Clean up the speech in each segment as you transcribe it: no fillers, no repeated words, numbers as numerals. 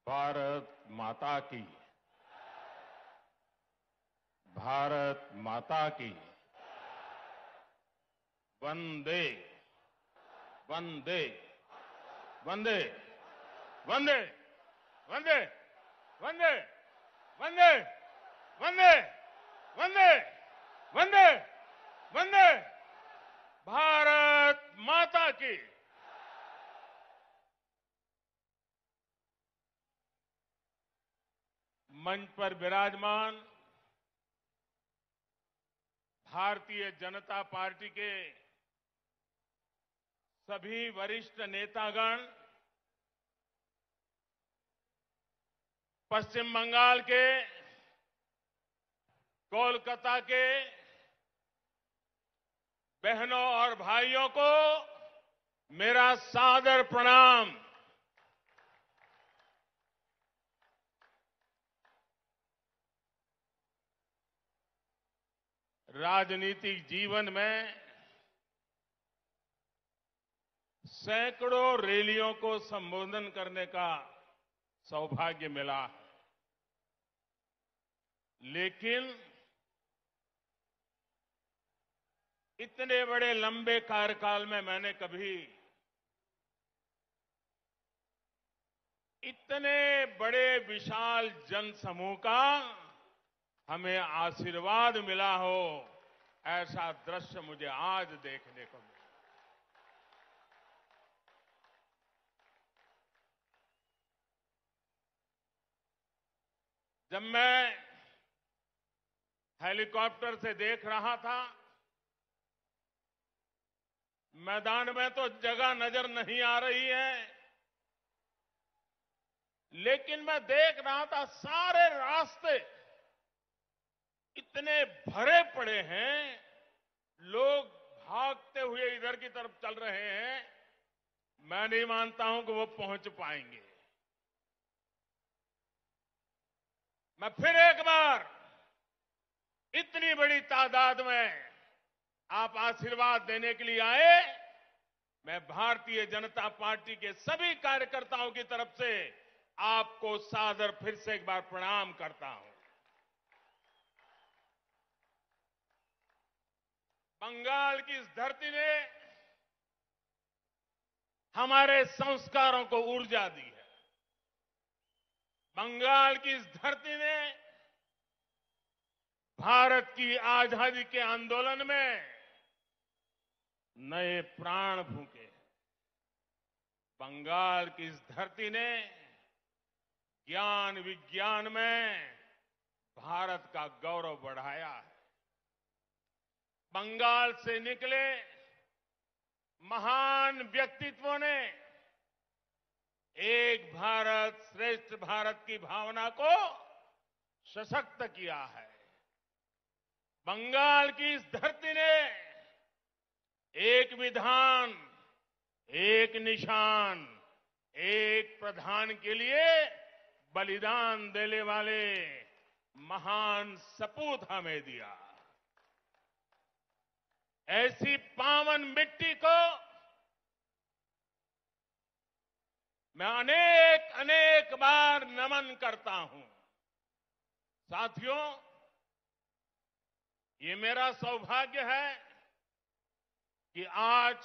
भारत माता की। भारत माता की। वंदे वंदे वंदे वंदे वंदे वंदे वंदे वंदे वंदे वंदे वंदे भारत माता की। मंच पर विराजमान भारतीय जनता पार्टी के सभी वरिष्ठ नेतागण, पश्चिम बंगाल के, कोलकाता के बहनों और भाइयों को मेरा सादर प्रणाम। राजनीतिक जीवन में सैकड़ों रैलियों को संबोधन करने का सौभाग्य मिला है, लेकिन इतने बड़े लंबे कार्यकाल में मैंने कभी इतने बड़े विशाल जनसमूह का हमें आशीर्वाद मिला हो, ऐसा दृश्य मुझे आज देखने को मिला। जब मैं हेलीकॉप्टर से देख रहा था, मैदान में तो जगह नजर नहीं आ रही है, लेकिन मैं देख रहा था सारे रास्ते इतने भरे पड़े हैं, लोग भागते हुए इधर की तरफ चल रहे हैं। मैं नहीं मानता हूं कि वो पहुंच पाएंगे। मैं फिर एक बार इतनी बड़ी तादाद में आप आशीर्वाद देने के लिए आए, मैं भारतीय जनता पार्टी के सभी कार्यकर्ताओं की तरफ से आपको सादर फिर से एक बार प्रणाम करता हूं। बंगाल की इस धरती ने हमारे संस्कारों को ऊर्जा दी है। बंगाल की इस धरती ने भारत की आजादी के आंदोलन में नए प्राण फूंके। बंगाल की इस धरती ने ज्ञान विज्ञान में भारत का गौरव बढ़ाया है। बंगाल से निकले महान व्यक्तित्वों ने एक भारत श्रेष्ठ भारत की भावना को सशक्त किया है। बंगाल की इस धरती ने एक विधान, एक निशान, एक प्रधान के लिए बलिदान देने वाले महान सपूत हमें दिया। ऐसी पावन मिट्टी को मैं अनेक अनेक बार नमन करता हूं। साथियों, ये मेरा सौभाग्य है कि आज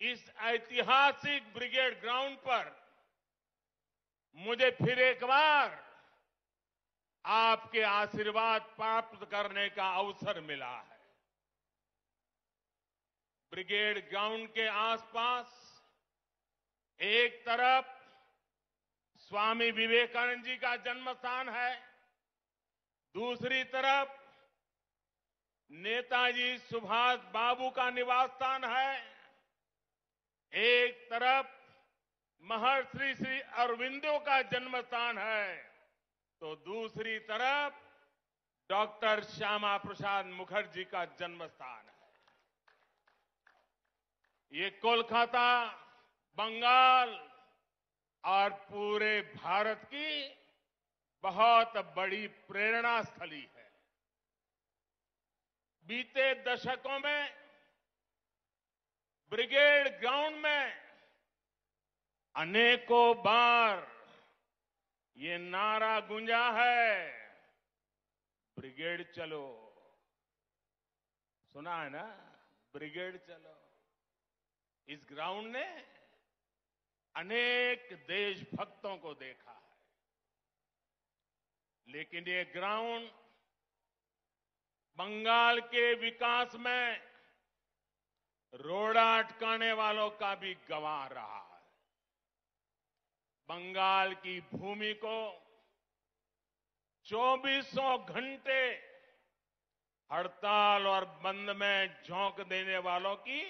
इस ऐतिहासिक ब्रिगेड ग्राउंड पर मुझे फिर एक बार आपके आशीर्वाद प्राप्त करने का अवसर मिला है। ब्रिगेड ग्राउंड के आसपास एक तरफ स्वामी विवेकानंद जी का जन्म स्थान है, दूसरी तरफ नेताजी सुभाष बाबू का निवास स्थान है, एक तरफ महर्षि श्री अरविंदो का जन्म स्थान है, तो दूसरी तरफ डॉक्टर श्यामा प्रसाद मुखर्जी का जन्म स्थान है। ये कोलकाता, बंगाल और पूरे भारत की बहुत बड़ी प्रेरणा स्थली है। बीते दशकों में ब्रिगेड ग्राउंड में अनेकों बार ये नारा गूंजा है, ब्रिगेड चलो। सुना है ना, ब्रिगेड चलो। इस ग्राउंड ने अनेक देशभक्तों को देखा है, लेकिन ये ग्राउंड बंगाल के विकास में रोड़ा अटकाने वालों का भी गवाह रहा है। बंगाल की भूमि को 2400 घंटे हड़ताल और बंद में झोंक देने वालों की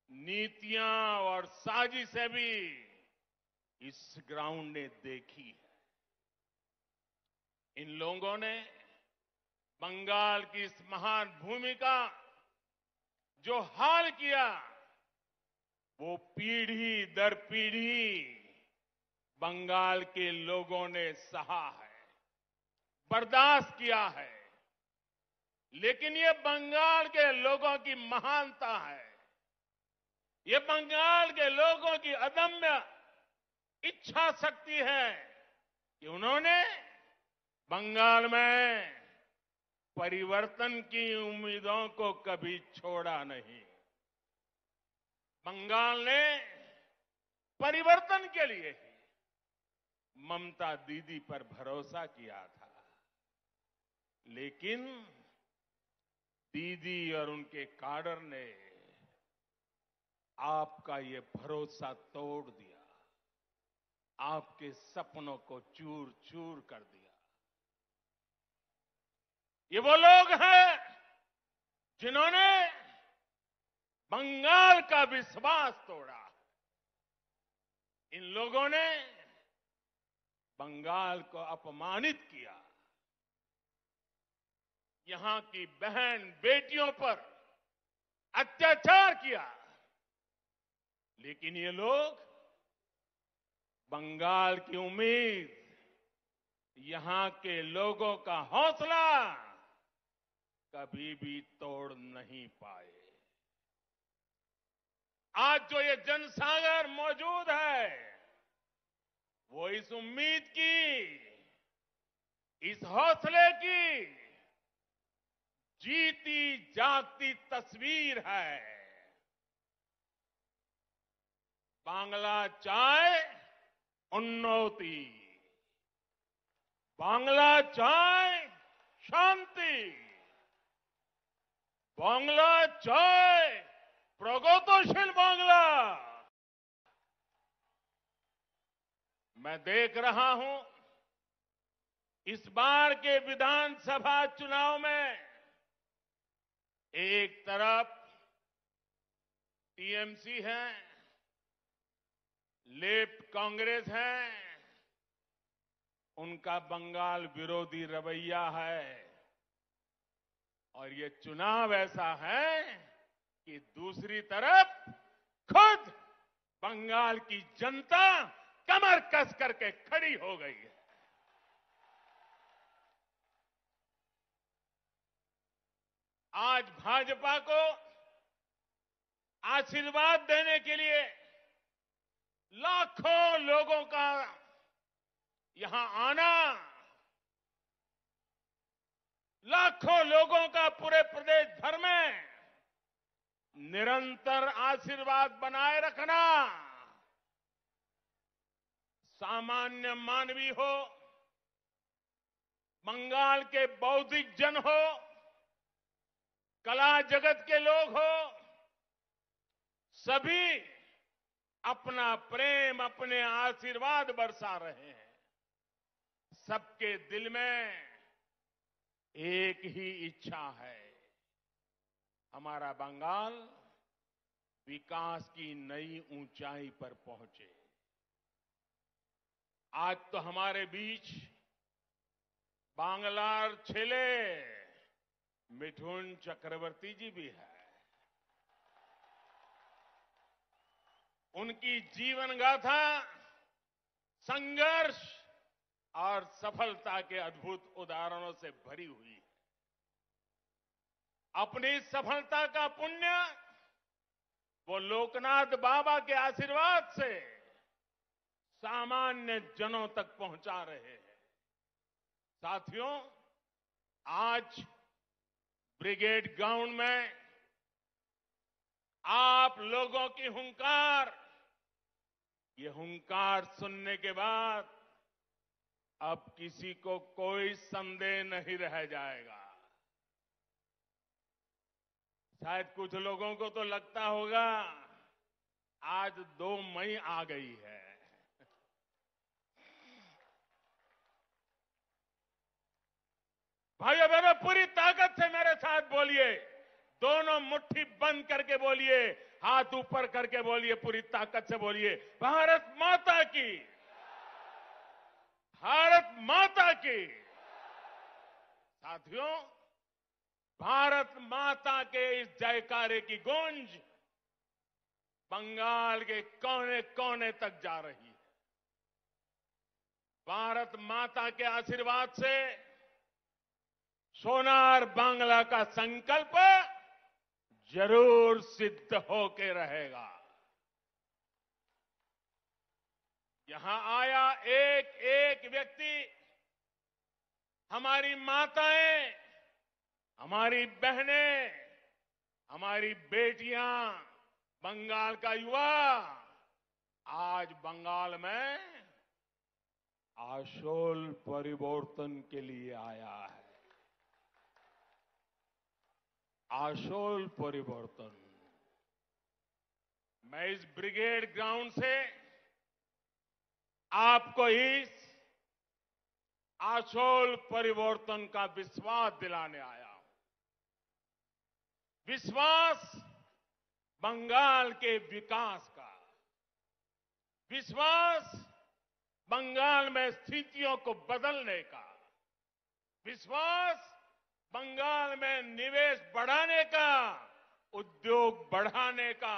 नीतियां और साजिशें भी इस ग्राउंड ने देखी है। इन लोगों ने बंगाल की इस महान भूमि का जो हाल किया, वो पीढ़ी दर पीढ़ी बंगाल के लोगों ने सहा है, बर्दाश्त किया है। लेकिन ये बंगाल के लोगों की महानता है, ये बंगाल के लोगों की अदम्य इच्छा शक्ति है कि उन्होंने बंगाल में परिवर्तन की उम्मीदों को कभी छोड़ा नहीं। बंगाल ने परिवर्तन के लिए ही ममता दीदी पर भरोसा किया था, लेकिन दीदी और उनके काडर ने आपका ये भरोसा तोड़ दिया, आपके सपनों को चूर चूर कर दिया। ये वो लोग हैं जिन्होंने बंगाल का विश्वास तोड़ा। इन लोगों ने बंगाल को अपमानित किया, यहां की बहन बेटियों पर अत्याचार किया। लेकिन ये लोग बंगाल की उम्मीद, यहां के लोगों का हौसला कभी भी तोड़ नहीं पाए। आज जो ये जनसागर मौजूद है, वो इस उम्मीद की, इस हौसले की जीती जागती तस्वीर है। बांग्ला चाय उन्नति, बांग्ला चाय शांति, बांग्ला चाय प्रगतिशील बांग्ला। मैं देख रहा हूं इस बार के विधानसभा चुनाव में एक तरफ टीएमसी है, लेफ्ट कांग्रेस है, उनका बंगाल विरोधी रवैया है, और ये चुनाव ऐसा है कि दूसरी तरफ खुद बंगाल की जनता कमर कस करके खड़ी हो गई है। आज भाजपा को आशीर्वाद देने के लिए लाखों लोगों का यहां आना, लाखों लोगों का पूरे प्रदेश भर में निरंतर आशीर्वाद बनाए रखना, सामान्य मानवी हो, बंगाल के बौद्धिक जन हो, कला जगत के लोग हो, सभी अपना प्रेम, अपने आशीर्वाद बरसा रहे हैं। सबके दिल में एक ही इच्छा है, हमारा बंगाल विकास की नई ऊंचाई पर पहुंचे। आज तो हमारे बीच बांग्लार छेले मिठुन चक्रवर्ती जी भी है। उनकी जीवन गाथा संघर्ष और सफलता के अद्भुत उदाहरणों से भरी हुई है। अपनी सफलता का पुण्य वो लोकनाथ बाबा के आशीर्वाद से सामान्य जनों तक पहुंचा रहे हैं। साथियों, आज ब्रिगेड ग्राउंड में आप लोगों की हुंकार, ये हुंकार सुनने के बाद अब किसी को कोई संदेह नहीं रह जाएगा। शायद कुछ लोगों को तो लगता होगा आज 2 मई आ गई है। भाइयों बहनों, पूरी ताकत से मेरे साथ बोलिए, दोनों मुट्ठी बंद करके बोलिए, हाथ ऊपर करके बोलिए, पूरी ताकत से बोलिए, भारत माता की, भारत माता की। साथियों, भारत माता के इस जयकारे की गूंज बंगाल के कोने कोने तक जा रही है। भारत माता के आशीर्वाद से सोनार बांग्ला का संकल्प जरूर सिद्ध होके रहेगा। यहां आया एक एक व्यक्ति, हमारी माताएं, हमारी बहनें, हमारी बेटियां, बंगाल का युवा आज बंगाल में आशोल परिवर्तन के लिए आया है। आशोल परिवर्तन। मैं इस ब्रिगेड ग्राउंड से आपको इस आशोल परिवर्तन का विश्वास दिलाने आया हूं। विश्वास बंगाल के विकास का, विश्वास बंगाल में स्थितियों को बदलने का, विश्वास बंगाल में निवेश बढ़ाने का, उद्योग बढ़ाने का,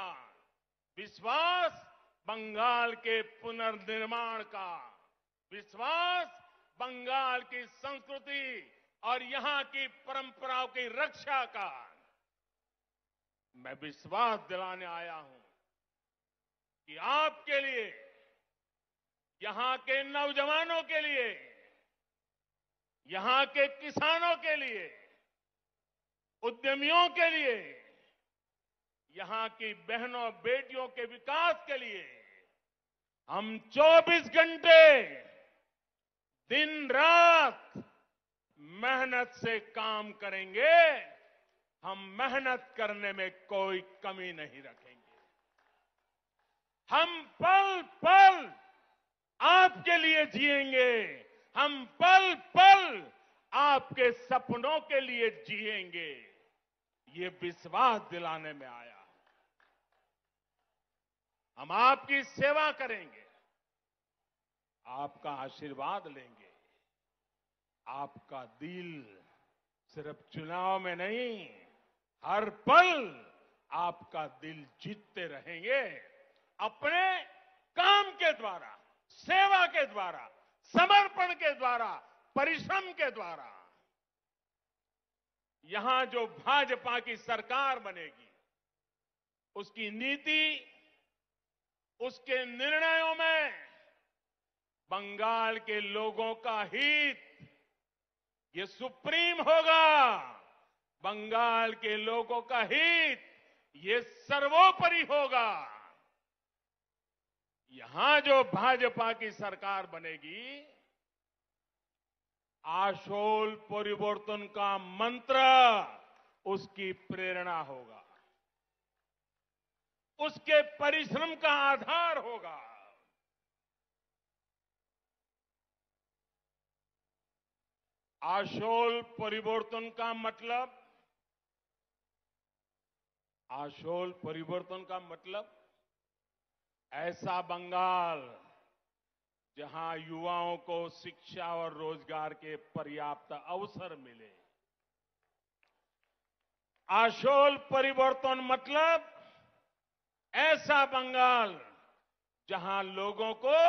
विश्वास बंगाल के पुनर्निर्माण का, विश्वास बंगाल की संस्कृति और यहां की परंपराओं की रक्षा का। मैं विश्वास दिलाने आया हूं कि आपके लिए, यहां के नौजवानों के लिए, यहां के किसानों के लिए, उद्यमियों के लिए, यहां की बहनों बेटियों के विकास के लिए हम 24 घंटे दिन रात मेहनत से काम करेंगे। हम मेहनत करने में कोई कमी नहीं रखेंगे। हम पल पल आपके लिए जिएंगे। हम पल पल आपके सपनों के लिए जिएंगे। ये विश्वास दिलाने में आया। हम आपकी सेवा करेंगे, आपका आशीर्वाद लेंगे। आपका दिल सिर्फ चुनाव में नहीं, हर पल आपका दिल जीतते रहेंगे। अपने काम के द्वारा, सेवा के द्वारा, समर्पण के द्वारा, परिश्रम के द्वारा। यहां जो भाजपा की सरकार बनेगी, उसकी नीति, उसके निर्णयों में बंगाल के लोगों का हित ये सुप्रीम होगा। बंगाल के लोगों का हित ये सर्वोपरि होगा। यहां जो भाजपा की सरकार बनेगी, आशोल परिवर्तन का मंत्र उसकी प्रेरणा होगा, उसके परिश्रम का आधार होगा। आशोल परिवर्तन का मतलब, आशोल परिवर्तन का मतलब ऐसा बंगाल जहां युवाओं को शिक्षा और रोजगार के पर्याप्त अवसर मिले। आशोल परिवर्तन मतलब ऐसा बंगाल जहां लोगों को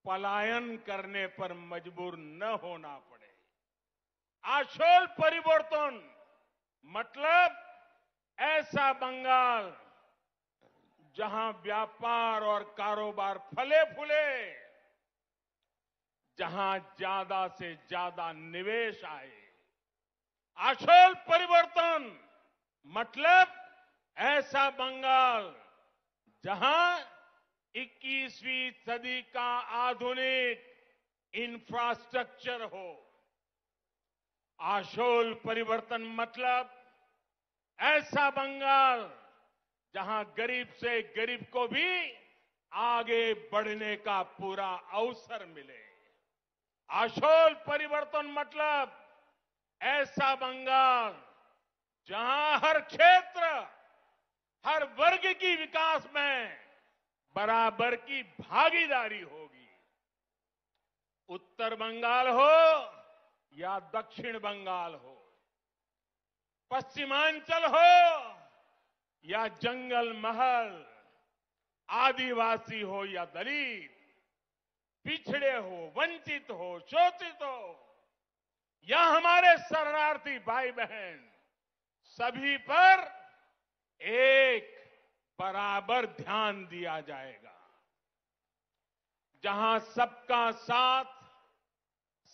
पलायन करने पर मजबूर न होना पड़े। आशोल परिवर्तन मतलब ऐसा बंगाल जहां व्यापार और कारोबार फले फूले, जहां ज्यादा से ज्यादा निवेश आए। आशोल परिवर्तन मतलब ऐसा बंगाल जहां 21वीं सदी का आधुनिक इंफ्रास्ट्रक्चर हो। आशोल परिवर्तन मतलब ऐसा बंगाल जहां गरीब से गरीब को भी आगे बढ़ने का पूरा अवसर मिले। आशोल परिवर्तन मतलब ऐसा बंगाल जहां हर क्षेत्र, हर वर्ग की विकास में बराबर की भागीदारी होगी। उत्तर बंगाल हो या दक्षिण बंगाल हो, पश्चिमांचल हो या जंगल महल, आदिवासी हो या दलित, पिछड़े हो, वंचित हो, शोषित हो या हमारे शरणार्थी भाई बहन, सभी पर एक बराबर ध्यान दिया जाएगा। जहां सबका साथ,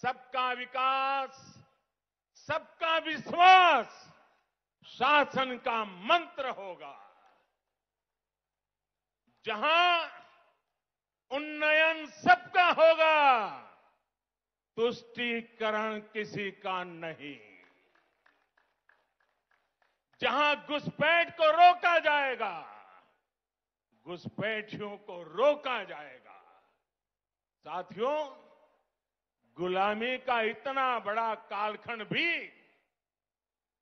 सबका विकास, सबका विश्वास शासन का मंत्र होगा। जहां उन्नयन सबका होगा, तुष्टीकरण किसी का नहीं। जहां घुसपैठ को रोका जाएगा, घुसपैठियों को रोका जाएगा। साथियों, गुलामी का इतना बड़ा कालखंड भी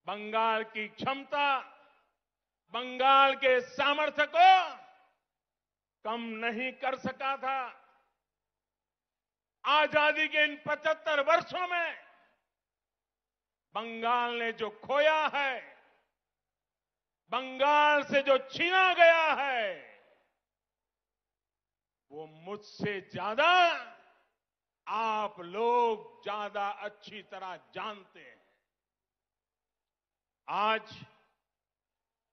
बंगाल की क्षमता, बंगाल के सामर्थ्य को कम नहीं कर सका था। आजादी के इन 75 वर्षों में बंगाल ने जो खोया है, बंगाल से जो छीना गया है, वो मुझसे ज्यादा आप लोग ज्यादा अच्छी तरह जानते हैं। आज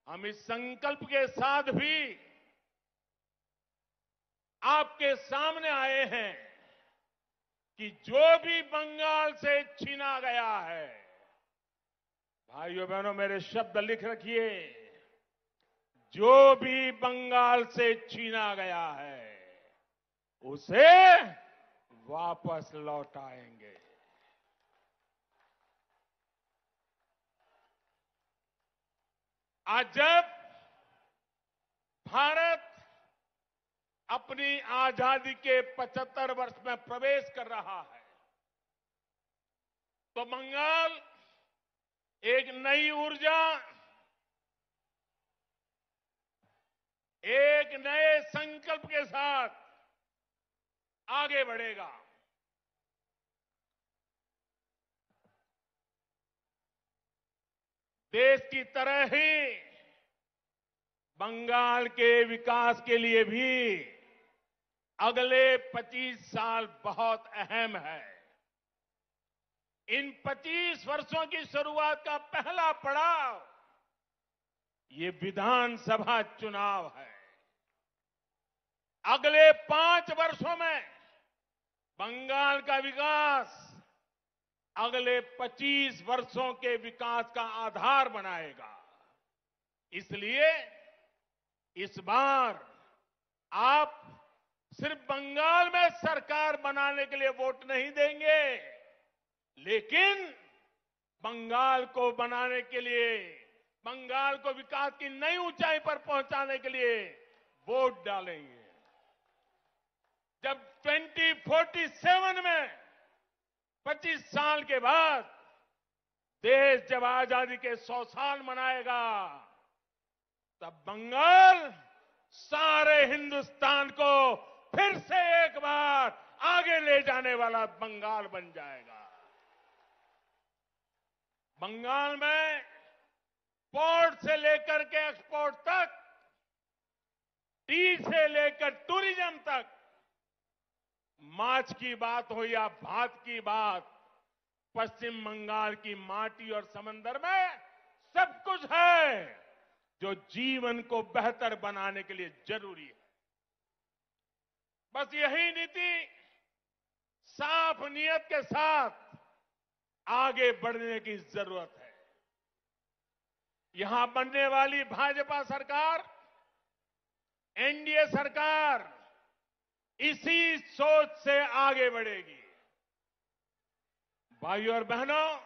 हम इस संकल्प के साथ भी आपके सामने आए हैं कि जो भी बंगाल से छीना गया है, भाइयों बहनों मेरे शब्द लिख रखिए, जो भी बंगाल से छीना गया है उसे वापस लौटाएंगे। आज जब भारत अपनी आजादी के 75 वर्ष में प्रवेश कर रहा है, तो बंगाल एक नई ऊर्जा, एक नए संकल्प के साथ आगे बढ़ेगा। देश की तरह ही बंगाल के विकास के लिए भी अगले 25 साल बहुत अहम है। इन 25 वर्षों की शुरुआत का पहला पड़ाव ये विधानसभा चुनाव है। अगले 5 वर्षों में बंगाल का विकास अगले 25 वर्षों के विकास का आधार बनाएगा। इसलिए इस बार आप सिर्फ बंगाल में सरकार बनाने के लिए वोट नहीं देंगे, लेकिन बंगाल को बनाने के लिए, बंगाल को विकास की नई ऊंचाई पर पहुंचाने के लिए वोट डालेंगे। जब 2047 में 25 साल के बाद देश जब आजादी के 100 साल मनाएगा, तब बंगाल सारे हिंदुस्तान को फिर से एक बार आगे ले जाने वाला बंगाल बन जाएगा। बंगाल में पोर्ट से लेकर के एक्सपोर्ट तक, टी से लेकर टूरिज्म तक, माछ की बात हो या भात की बात, पश्चिम बंगाल की माटी और समंदर में सब कुछ है। जो जीवन को बेहतर बनाने के लिए जरूरी है। बस यही नीति साफ नियत के साथ आगे बढ़ने की जरूरत है। यहां बनने वाली भाजपा सरकार, एनडीए सरकार इसी सोच से आगे बढ़ेगी। भाइयों और बहनों,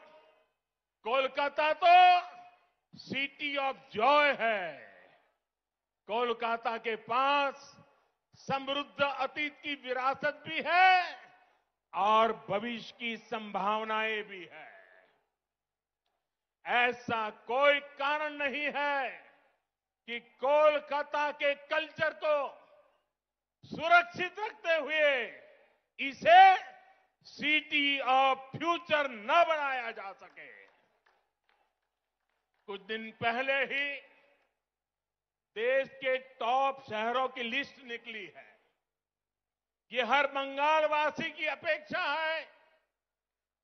कोलकाता तो सिटी ऑफ जॉय है। कोलकाता के पास समृद्ध अतीत की विरासत भी है और भविष्य की संभावनाएं भी है। ऐसा कोई कारण नहीं है कि कोलकाता के कल्चर को सुरक्षित रखते हुए इसे सिटी ऑफ फ्यूचर न बनाया जा सके। कुछ दिन पहले ही देश के टॉप शहरों की लिस्ट निकली है। ये हर बंगाल वासी की अपेक्षा है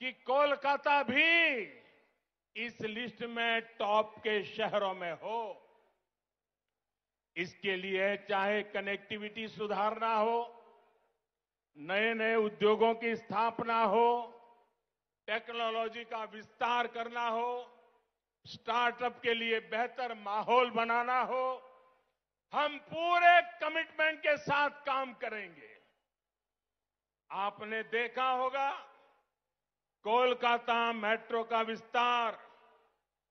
कि कोलकाता भी इस लिस्ट में टॉप के शहरों में हो। इसके लिए चाहे कनेक्टिविटी सुधारना हो, नए नए उद्योगों की स्थापना हो, टेक्नोलॉजी का विस्तार करना हो, स्टार्टअप के लिए बेहतर माहौल बनाना हो, हम पूरे कमिटमेंट के साथ काम करेंगे। आपने देखा होगा कोलकाता मेट्रो का विस्तार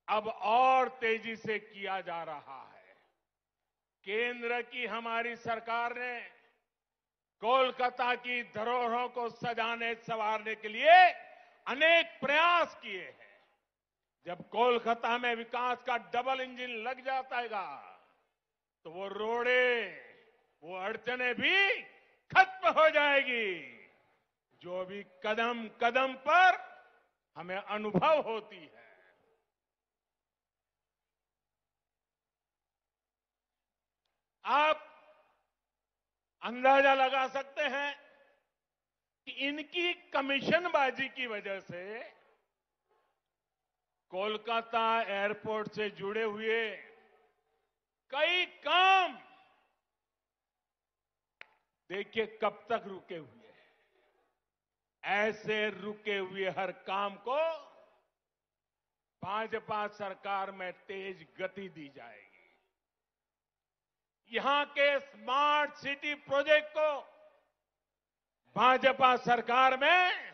अब और तेजी से किया जा रहा है। केंद्र की हमारी सरकार ने कोलकाता की धरोहरों को सजाने संवारने के लिए अनेक प्रयास किए हैं। जब कोलकाता में विकास का डबल इंजन लग जाएगा तो वो रोड़े, वो अड़चने भी खत्म हो जाएगी जो भी कदम कदम पर हमें अनुभव होती है। आप अंदाजा लगा सकते हैं कि इनकी कमीशनबाजी की वजह से कोलकाता एयरपोर्ट से जुड़े हुए कई काम देखिए कब तक रुके हुए हैं। ऐसे रुके हुए हर काम को भाजपा सरकार में तेज गति दी जाएगी। यहां के स्मार्ट सिटी प्रोजेक्ट को भाजपा सरकार में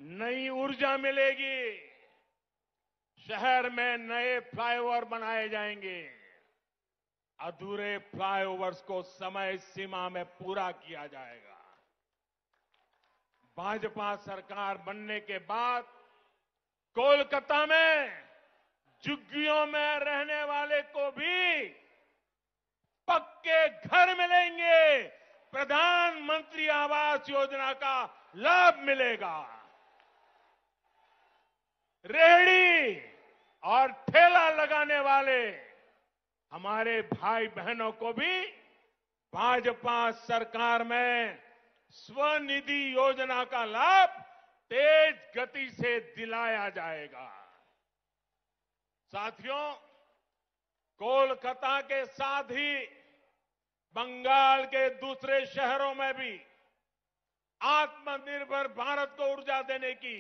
नई ऊर्जा मिलेगी। शहर में नए फ्लाईओवर बनाए जाएंगे। अधूरे फ्लाईओवर्स को समय सीमा में पूरा किया जाएगा। भाजपा सरकार बनने के बाद कोलकाता में झुग्गियों में रहने वाले को भी पक्के घर मिलेंगे। प्रधानमंत्री आवास योजना का लाभ मिलेगा। रेहड़ी और ठेला लगाने वाले हमारे भाई बहनों को भी भाजपा सरकार में स्वनिधि योजना का लाभ तेज गति से दिलाया जाएगा। साथियों, कोलकाता के साथ ही बंगाल के दूसरे शहरों में भी आत्मनिर्भर भारत को ऊर्जा देने की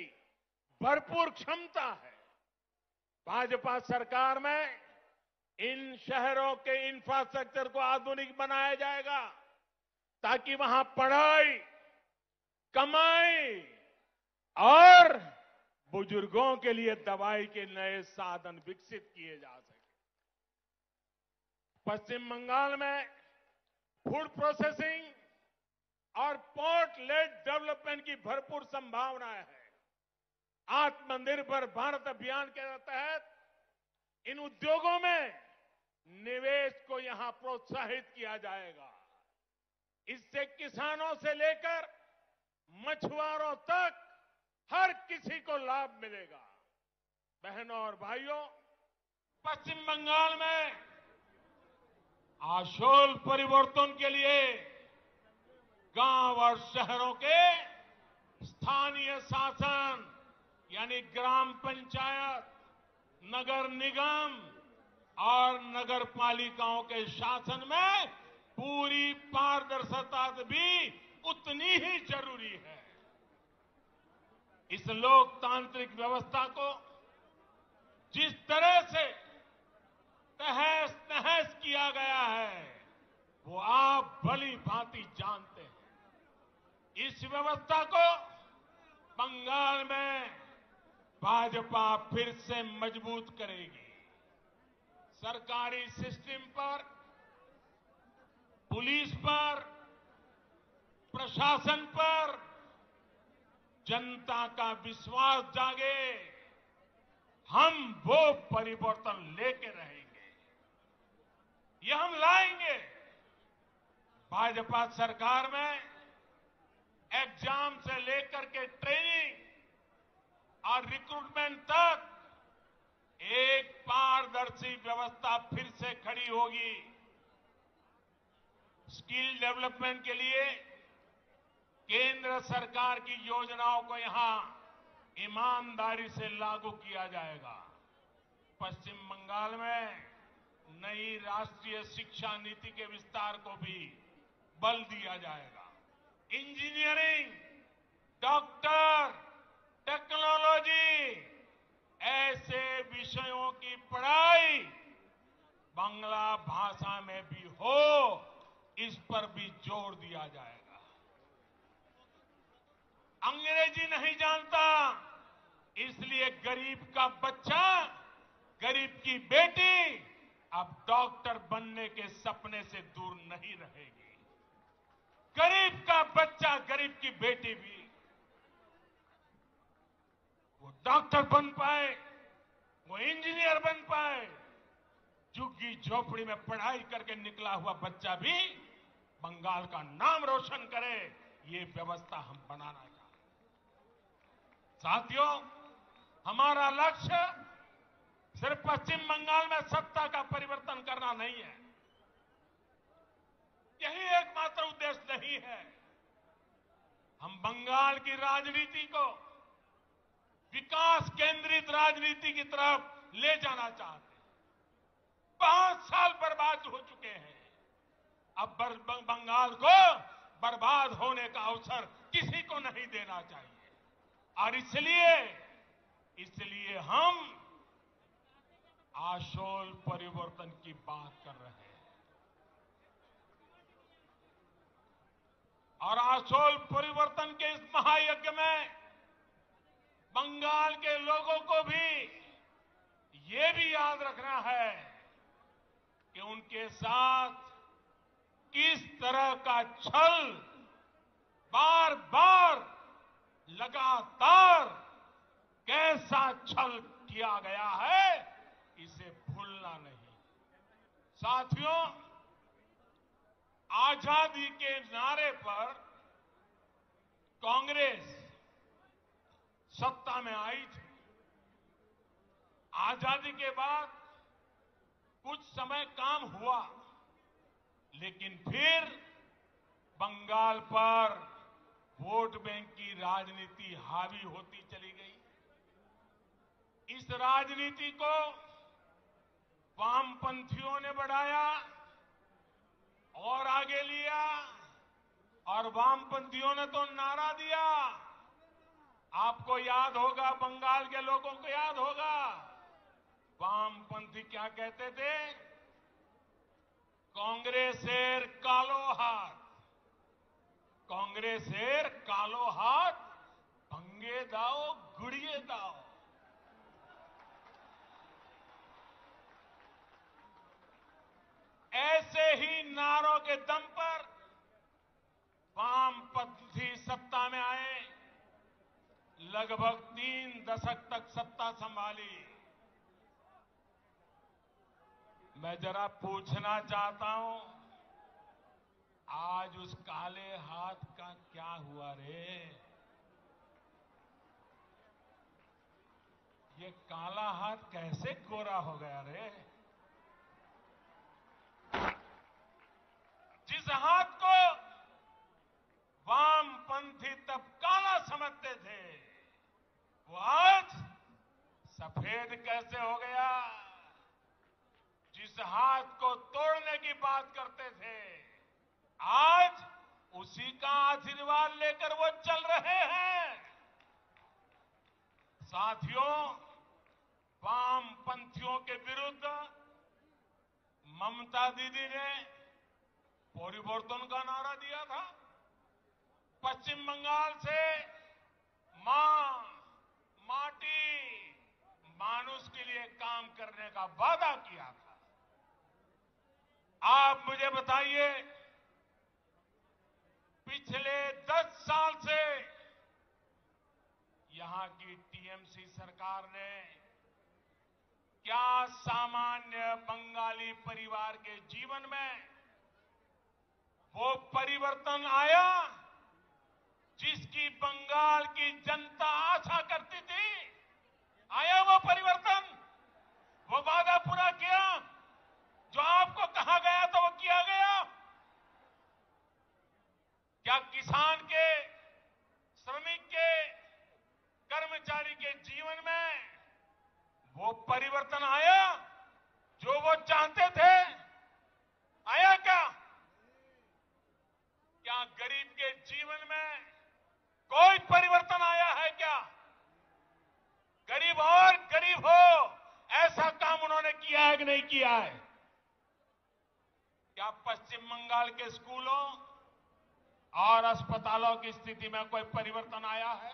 भरपूर क्षमता है। भाजपा सरकार में इन शहरों के इंफ्रास्ट्रक्चर को आधुनिक बनाया जाएगा ताकि वहां पढ़ाई, कमाई और बुजुर्गों के लिए दवाई के नए साधन विकसित किए जा सके। पश्चिम बंगाल में फूड प्रोसेसिंग और पोर्ट लेड डेवलपमेंट की भरपूर संभावनाएं हैं। आत्मनिर्भर भारत अभियान के तहत इन उद्योगों में निवेश को यहां प्रोत्साहित किया जाएगा। इससे किसानों से लेकर मछुआरों तक हर किसी को लाभ मिलेगा। बहनों और भाइयों, पश्चिम बंगाल में आशोल परिवर्तन के लिए गांव और शहरों के स्थानीय शासन यानी ग्राम पंचायत, नगर निगम, और नगर पालिकाओं के शासन में पूरी पारदर्शिता भी उतनी ही जरूरी है। इस लोकतांत्रिक व्यवस्था को जिस तरह से तहस नहस किया गया है वो आप भली भांति जानते हैं। इस व्यवस्था को बंगाल में भाजपा फिर से मजबूत करेगी। सरकारी सिस्टम पर, पुलिस पर, प्रशासन पर जनता का विश्वास जागे, हम वो परिवर्तन लेके रहेंगे, ये हम लाएंगे। भाजपा सरकार में एग्जाम से लेकर के ट्रेनिंग और रिक्रूटमेंट तक एक पारदर्शी व्यवस्था फिर से खड़ी होगी। स्किल डेवलपमेंट के लिए केंद्र सरकार की योजनाओं को यहां ईमानदारी से लागू किया जाएगा। पश्चिम बंगाल में नई राष्ट्रीय शिक्षा नीति के विस्तार को भी बल दिया जाएगा। इंजीनियरिंग, डॉक्टर, टेक्नोलॉजी ऐसे विषयों की पढ़ाई बांग्ला भाषा में भी हो, इस पर भी जोर दिया जाएगा। अंग्रेजी नहीं जानता, इसलिए गरीब का बच्चा, गरीब की बेटी अब डॉक्टर बनने के सपने से दूर नहीं रहेगी। गरीब का बच्चा, गरीब की बेटी भी वो डॉक्टर बन पाए, वो इंजीनियर बन पाए। झुग्गी झोपड़ी में पढ़ाई करके निकला हुआ बच्चा भी बंगाल का नाम रोशन करे, ये व्यवस्था हम बनाना चाहते हैं। साथियों, हमारा लक्ष्य सिर्फ पश्चिम बंगाल में सत्ता का परिवर्तन करना नहीं है, यही एकमात्र उद्देश्य नहीं है। हम बंगाल की राजनीति को विकास केंद्रित राजनीति की तरफ ले जाना चाहते हैं। 5 साल बर्बाद हो चुके हैं, अब बंगाल को बर्बाद होने का अवसर किसी को नहीं देना चाहिए। और इसलिए हम आशोल परिवर्तन की बात कर रहे हैं। और आशोल परिवर्तन के इस महायज्ञ में बंगाल के लोगों को भी ये भी याद रखना है कि उनके साथ किस तरह का छल बार बार लगातार कैसा छल किया गया है, इसे भूलना नहीं। साथियों, आजादी के नारे पर कांग्रेस सत्ता में आई थी। आजादी के बाद कुछ समय काम हुआ, लेकिन फिर बंगाल पर वोट बैंक की राजनीति हावी होती चली गई। इस राजनीति को वामपंथियों ने बढ़ाया और आगे लिया, और वामपंथियों ने तो नारा दिया। आपको याद होगा, बंगाल के लोगों को याद होगा, वामपंथी क्या कहते थे? कांग्रेसेर कालो हाथ, कांग्रेसेर कालो हाथ भंगे दाओ गुड़िए दाओ। ऐसे ही नारों के दम पर वामपंथी सत्ता में आए, लगभग 3 दशक तक सत्ता संभाली। मैं जरा पूछना चाहता हूं, आज उस काले हाथ का क्या हुआ रे? ये काला हाथ कैसे गोरा हो गया रे? जिस हाथ को वामपंथी तब काला समझते थे, वो आज सफेद कैसे हो गया? जिस हाथ को तोड़ने की बात करते थे, आज उसी का आशीर्वाद लेकर वो चल रहे हैं। साथियों, वामपंथियों के विरुद्ध ममता दीदी ने परिवर्तन का नारा दिया था। पश्चिम बंगाल से मां, माटी, मानुष के लिए काम करने का वादा किया था। आप मुझे बताइए, पिछले 10 साल से यहां की टीएमसी सरकार ने क्या सामान्य बंगाली परिवार के जीवन में वो परिवर्तन आया जिसकी बंगाल की जनता आशा करती थी? आया वो परिवर्तन? वो वादा पूरा किया? जो आपको कहा गया था वो किया गया? क्या किसान के, श्रमिक के, कर्मचारी के जीवन में वो परिवर्तन आया जो वो चाहते थे? आया क्या? क्या गरीब के जीवन में कोई परिवर्तन आया है क्या? गरीब और गरीब हो, ऐसा काम उन्होंने किया है कि नहीं किया है? क्या पश्चिम बंगाल के स्कूलों और अस्पतालों की स्थिति में कोई परिवर्तन आया है?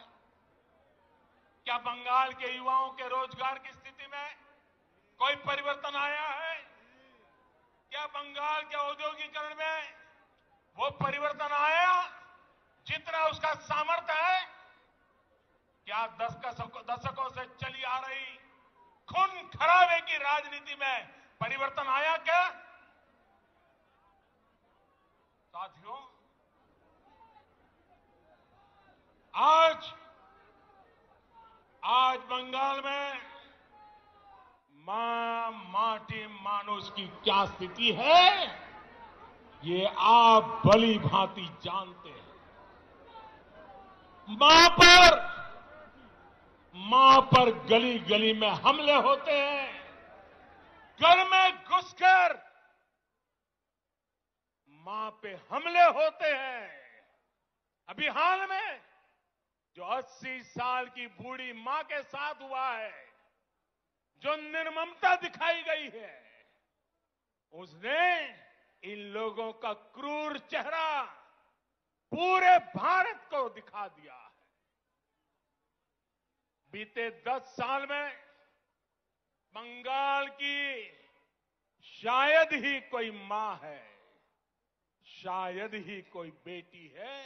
क्या बंगाल के युवाओं के रोजगार की स्थिति में कोई परिवर्तन आया है? क्या बंगाल के औद्योगिकरण में वो परिवर्तन आया जितना उसका सामर्थ्य है? क्या दशकों से चली आ रही खून खराबे की राजनीति में परिवर्तन आया क्या? साथियों, आज बंगाल में मां, माटी, मानुष की क्या स्थिति है, ये आप भली भांति जानते हैं। मां पर गली गली में हमले होते हैं। घर में घुसकर मां पे हमले होते हैं। अभी हाल में जो 80 साल की बूढ़ी मां के साथ हुआ है, जो निर्ममता दिखाई गई है, उसने इन लोगों का क्रूर चेहरा पूरे भारत को दिखा दिया है। बीते 10 साल में बंगाल की शायद ही कोई मां है, शायद ही कोई बेटी है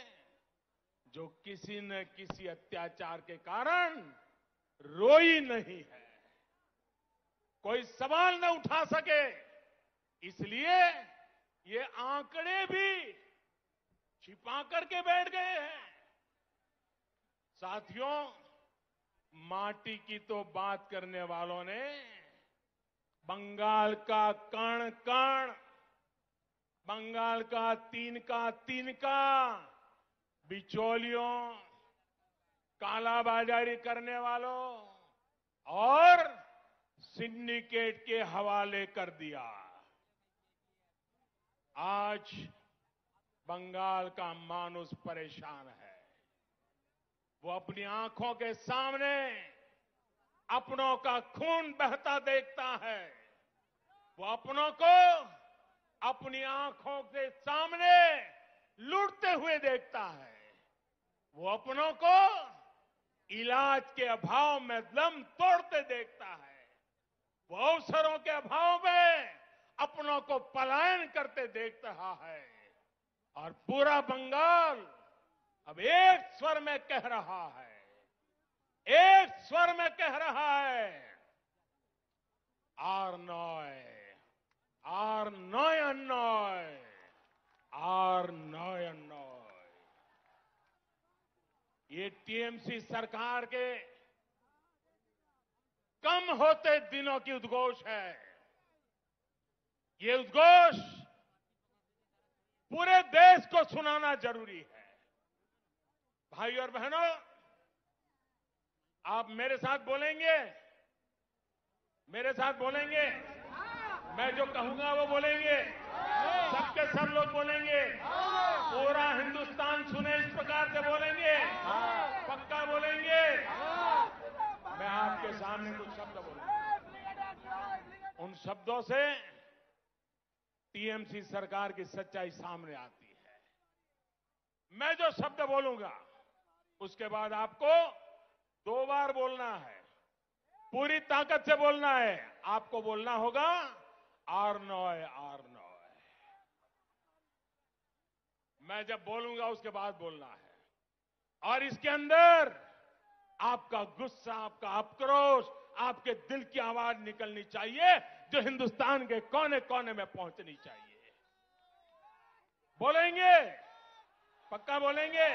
जो किसी न किसी अत्याचार के कारण रोई नहीं है, कोई सवाल न उठा सके। इसलिए ये आंकड़े भी छिपा करके बैठ गए हैं। साथियों, माटी की तो बात करने वालों ने बंगाल का कण कण, बंगाल का तिनका बिचौलियों, कालाबाजारी करने वालों और सिंडिकेट के हवाले कर दिया। आज बंगाल का मानुष परेशान है। वो अपनी आंखों के सामने अपनों का खून बहता देखता है। वो अपनों को अपनी आंखों के सामने लूटते हुए देखता है। वो अपनों को इलाज के अभाव में दम तोड़ते देखता है। वो अवसरों के अभाव में अपनों को पलायन करते देख रहा है। और पूरा बंगाल अब एक स्वर में कह रहा है, एक स्वर में कह रहा है, आर नॉय, आर नॉय नॉय, आर नॉय नॉय। ये टीएमसी सरकार के कम होते दिनों की उद्घोष है। ये उद्घोष पूरे देश को सुनाना जरूरी है। भाई और बहनों, आप मेरे साथ बोलेंगे? मेरे साथ बोलेंगे? मैं जो कहूंगा वो बोलेंगे, सबके सब लोग बोलेंगे, पूरा हिंदुस्तान सुने इस प्रकार से बोलेंगे, पक्का बोलेंगे। मैं आपके सामने कुछ शब्द बोलूंगा, उन शब्दों से टीएमसी सरकार की सच्चाई सामने आती है। मैं जो शब्द बोलूंगा उसके बाद आपको 2 बार बोलना है, पूरी ताकत से बोलना है। आपको बोलना होगा आरनॉय आरनॉय। मैं जब बोलूंगा उसके बाद बोलना है, और इसके अंदर आपका गुस्सा, आपका आक्रोश, आपके दिल की आवाज निकलनी चाहिए, जो हिंदुस्तान के कोने कोने में पहुंचनी चाहिए। बोलेंगे, पक्का बोलेंगे।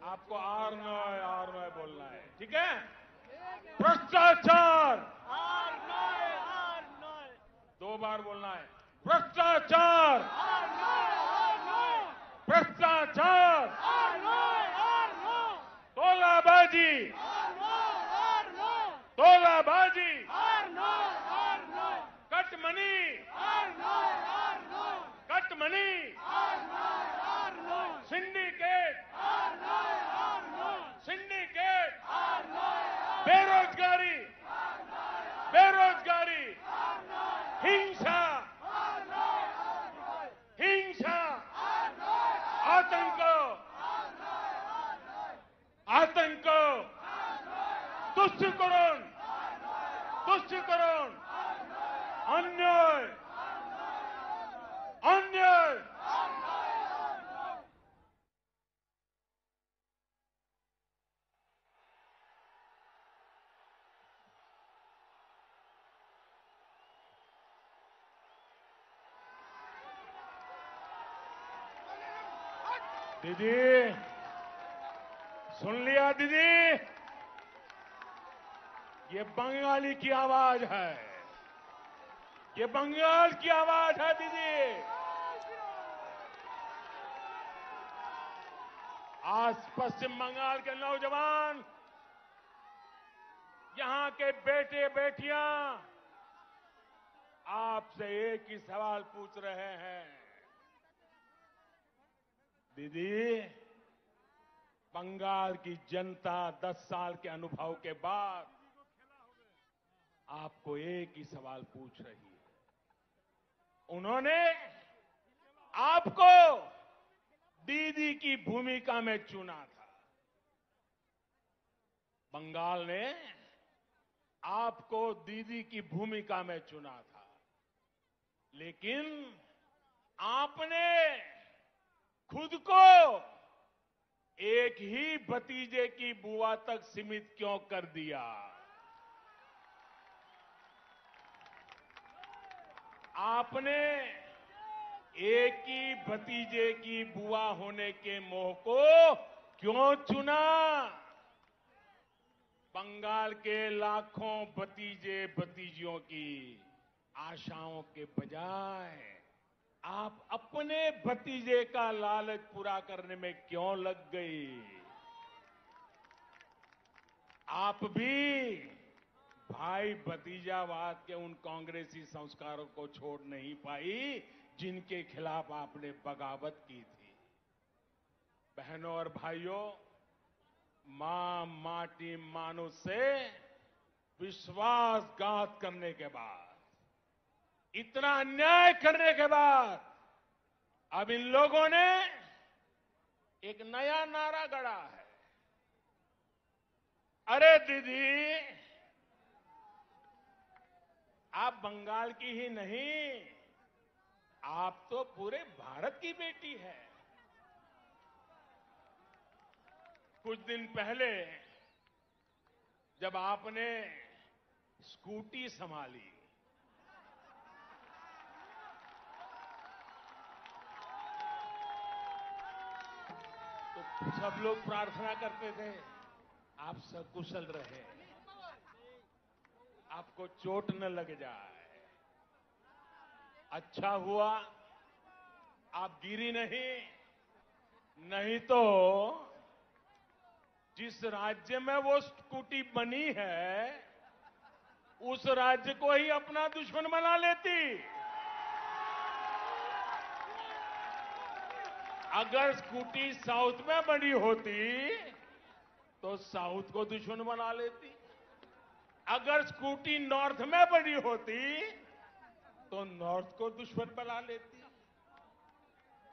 आपको आरनॉय बोलना है, ठीक है? भ्रष्टाचार 2 बार बोलना है। भ्रष्टाचार, भ्रष्टाचार, तोलाबाजी, तोलाबाजी, कटमनी, कटमनी, सिंडिकेट, सिंडिकेट, बेरोजगारी, बेरोजगारी, हिंसा, हिंसा, आतंक, आतंक, तुष्टिकरण, तुष्टिकरण, अन्याय, अन्याय। दीदी, सुन लिया दीदी? ये बंगाली की आवाज है, ये बंगाल की आवाज है दीदी। आज पश्चिम बंगाल के नौजवान, यहां के बेटे बेटियां आपसे एक ही सवाल पूछ रहे हैं, दीदी, बंगाल की जनता 10 साल के अनुभव के बाद आपको एक ही सवाल पूछ रही है। उन्होंने आपको दीदी की भूमिका में चुना था। बंगाल ने आपको दीदी की भूमिका में चुना था, लेकिन आपने खुद को एक ही भतीजे की बुआ तक सीमित क्यों कर दिया? आपने एक ही भतीजे की बुआ होने के मोह को क्यों चुना? बंगाल के लाखों भतीजे भतीजियों की आशाओं के बजाय आप अपने भतीजे का लालच पूरा करने में क्यों लग गई? आप भी भाई भतीजावाद के उन कांग्रेसी संस्कारों को छोड़ नहीं पाई जिनके खिलाफ आपने बगावत की थी। बहनों और भाइयों, मां माटी मानुष से विश्वासघात करने के बाद, इतना अन्याय करने के बाद, अब इन लोगों ने एक नया नारा गढ़ा है। अरे दीदी, आप बंगाल की ही नहीं, आप तो पूरे भारत की बेटी है। कुछ दिन पहले जब आपने स्कूटी संभाली, तो सब लोग प्रार्थना करते थे आप सकुशल रहे, आपको चोट न लग जाए। अच्छा हुआ आप गिरी नहीं, नहीं तो जिस राज्य में वो स्कूटी बनी है, उस राज्य को ही अपना दुश्मन बना लेती। अगर स्कूटी साउथ में बनी होती तो साउथ को दुश्मन बना लेती। अगर स्कूटी नॉर्थ में बनी होती तो नॉर्थ को दुश्मन बना लेती।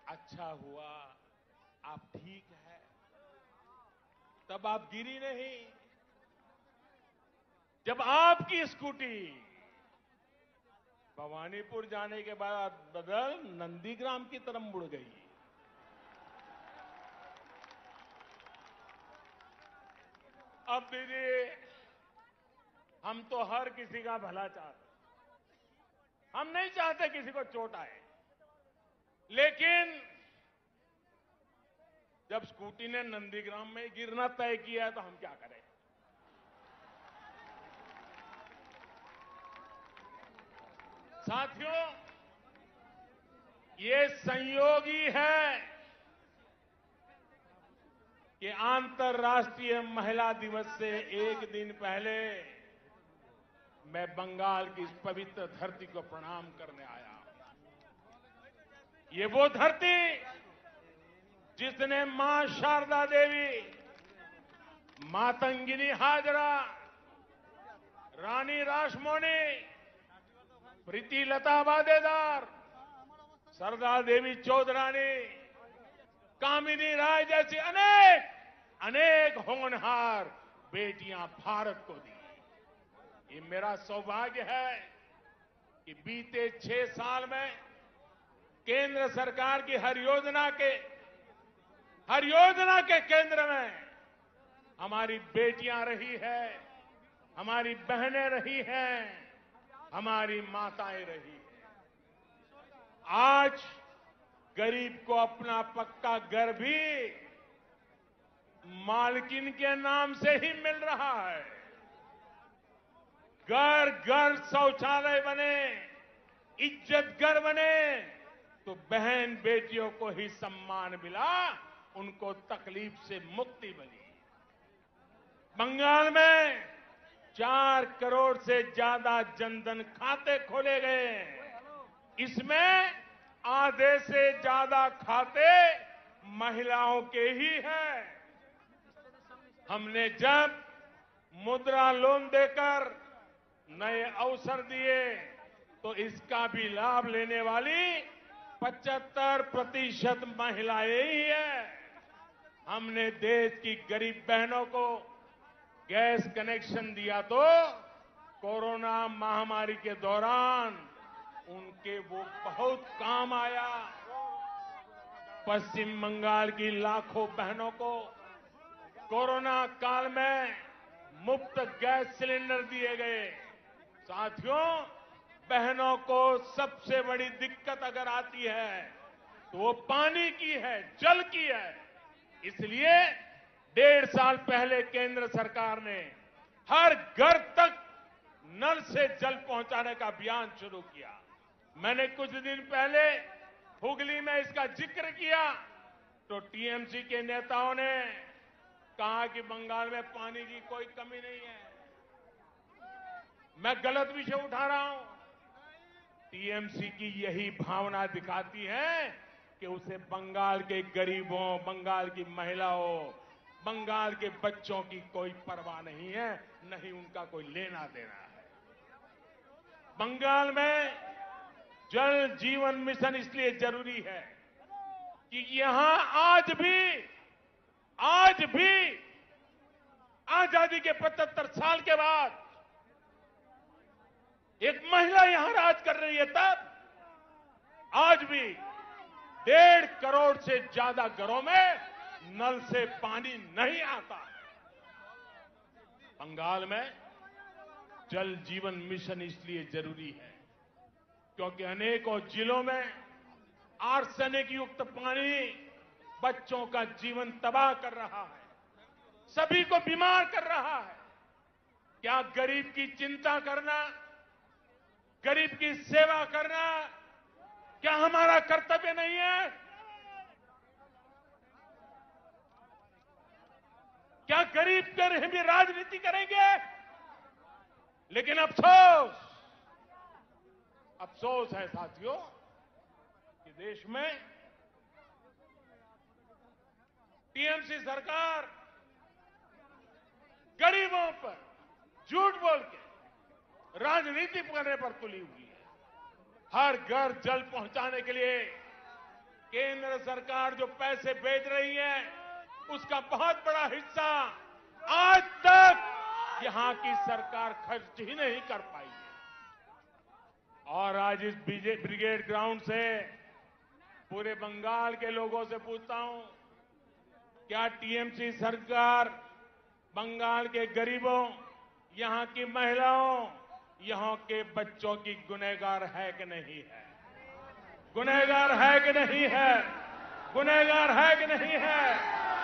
अच्छा हुआ आप ठीक है, तब आप गिरी नहीं। जब आपकी स्कूटी भवानीपुर जाने के बाद बदल नंदीग्राम की तरफ मुड़ गई। अब दीजिए, हम तो हर किसी का भला चाहते, हम नहीं चाहते किसी को चोट आए, लेकिन जब स्कूटी ने नंदीग्राम में गिरना तय किया है तो हम क्या करें। साथियों, ये संयोग ही है कि अंतर्राष्ट्रीय महिला दिवस से एक दिन पहले मैं बंगाल की इस पवित्र धरती को प्रणाम करने आया। ये वो धरती जिसने मां शारदा देवी, मातंगिनी हाजरा, रानी रासमोनी, प्रीति लता वादेदार, सरदार देवी चौधरानी, कामिनी राय जैसी अनेक होनहार बेटियां भारत को दी। ये मेरा सौभाग्य है कि बीते 6 साल में केंद्र सरकार की हर योजना के केंद्र में हमारी बेटियां रही है, हमारी बहनें रही हैं, हमारी माताएं रही हैं। आज गरीब को अपना पक्का घर भी मालकिन के नाम से ही मिल रहा है। घर घर शौचालय बने, इज्जत घर बने, तो बहन बेटियों को ही सम्मान मिला, उनको तकलीफ से मुक्ति मिली। बंगाल में 4 करोड़ से ज्यादा जनधन खाते खोले गए। इसमें आधे से ज्यादा खाते महिलाओं के ही हैं। हमने जब मुद्रा लोन देकर नए अवसर दिए तो इसका भी लाभ लेने वाली 75% महिलाएं ही हैं। हमने देश की गरीब बहनों को गैस कनेक्शन दिया तो कोरोना महामारी के दौरान उनके वो बहुत काम आया। पश्चिम बंगाल की लाखों बहनों को कोरोना काल में मुफ्त गैस सिलेंडर दिए गए। साथियों, बहनों को सबसे बड़ी दिक्कत अगर आती है तो वो पानी की है, जल की है। इसलिए 1.5 साल पहले केंद्र सरकार ने हर घर तक नल से जल पहुंचाने का अभियान शुरू किया। मैंने कुछ दिन पहले हुगली में इसका जिक्र किया तो टीएमसी के नेताओं ने कहा कि बंगाल में पानी की कोई कमी नहीं है। मैं गलत विषय उठा रहा हूं। टीएमसी की यही भावना दिखाती है कि उसे बंगाल के गरीबों, बंगाल की महिलाओं, बंगाल के बच्चों की कोई परवाह नहीं है, नहीं उनका कोई लेना देना है। बंगाल में जल जीवन मिशन इसलिए जरूरी है कि यहां आज भी आजादी के 75 साल के बाद एक महिला यहां राज कर रही है। तब आज भी 1.5 करोड़ से ज्यादा घरों में नल से पानी नहीं आता। बंगाल में जल जीवन मिशन इसलिए जरूरी है क्योंकि अनेकों जिलों में आर्सेनिक युक्त पानी बच्चों का जीवन तबाह कर रहा है, सभी को बीमार कर रहा है। क्या गरीब की चिंता करना, गरीब की सेवा करना क्या हमारा कर्तव्य नहीं है? क्या गरीब कर भी राजनीति करेंगे? लेकिन अफसोस है साथियों कि देश में टीएमसी सरकार गरीबों पर झूठ बोल के राजनीति करने पर तुली हुई है। हर घर जल पहुंचाने के लिए केंद्र सरकार जो पैसे भेज रही है, उसका बहुत बड़ा हिस्सा आज तक यहां की सरकार खर्च ही नहीं कर पाई है। और आज इस ब्रिगेड ग्राउंड से पूरे बंगाल के लोगों से पूछता हूं, क्या टीएमसी सरकार बंगाल के गरीबों, यहां की महिलाओं, यहां के बच्चों की गुनहगार है कि नहीं है? गुनहगार है कि नहीं है? गुनहगार है कि नहीं है?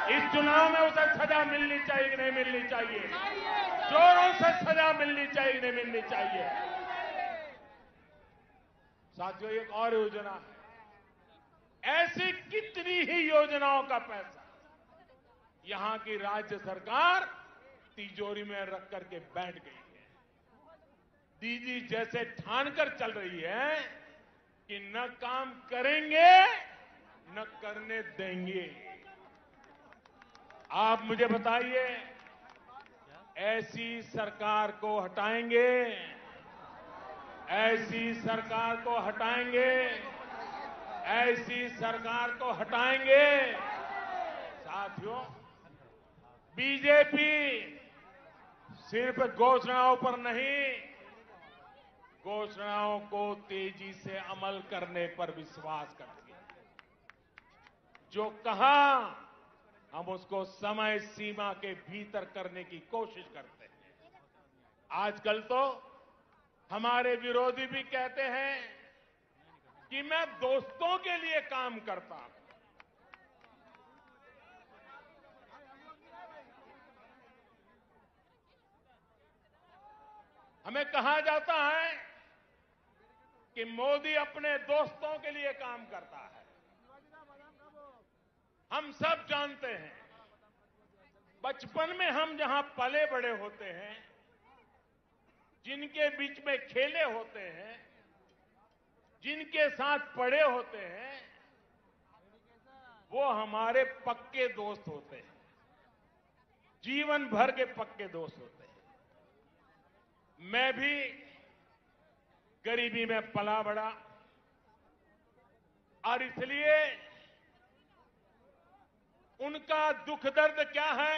इस चुनाव में उसे सजा मिलनी चाहिए कि नहीं मिलनी चाहिए? चोरों से सजा मिलनी चाहिए कि नहीं मिलनी चाहिए? साथियों, एक और योजना है। ऐसी कितनी ही योजनाओं का पैसा यहां की राज्य सरकार तिजोरी में रख करके बैठ गई है। दीदी जैसे ठान कर चल रही है कि न काम करेंगे न करने देंगे। आप मुझे बताइए, ऐसी सरकार को हटाएंगे? ऐसी सरकार को हटाएंगे? ऐसी सरकार को हटाएंगे? साथियों, बीजेपी सिर्फ घोषणाओं पर नहीं, घोषणाओं को तेजी से अमल करने पर विश्वास करती है। जो कहा, हम उसको समय सीमा के भीतर करने की कोशिश करते हैं। आजकल तो हमारे विरोधी भी कहते हैं कि मैं दोस्तों के लिए काम करता हूं। हमें कहा जाता है कि मोदी अपने दोस्तों के लिए काम करता है। हम सब जानते हैं, बचपन में हम जहां पले बड़े होते हैं, जिनके बीच में खेले होते हैं, जिनके साथ पढ़े होते हैं, वो हमारे पक्के दोस्त होते हैं, जीवन भर के पक्के दोस्त होते हैं। मैं भी गरीबी में पला बड़ा और इसलिए उनका दुख दर्द क्या है,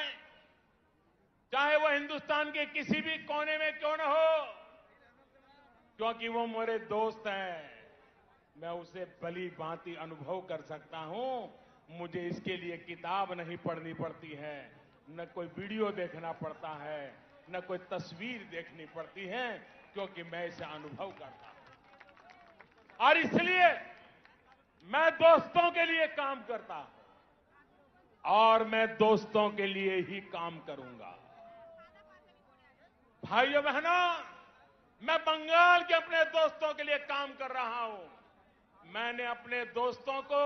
चाहे वो हिंदुस्तान के किसी भी कोने में क्यों न हो, क्योंकि वो मेरे दोस्त हैं, मैं उसे भली भांति अनुभव कर सकता हूं। मुझे इसके लिए किताब नहीं पढ़नी पड़ती है, न कोई वीडियो देखना पड़ता है, न कोई तस्वीर देखनी पड़ती है, क्योंकि मैं इसे अनुभव करता हूं। और इसलिए मैं दोस्तों के लिए काम करता हूं और मैं दोस्तों के लिए ही काम करूंगा। भाइयों बहनों, मैं बंगाल के अपने दोस्तों के लिए काम कर रहा हूं। मैंने अपने दोस्तों को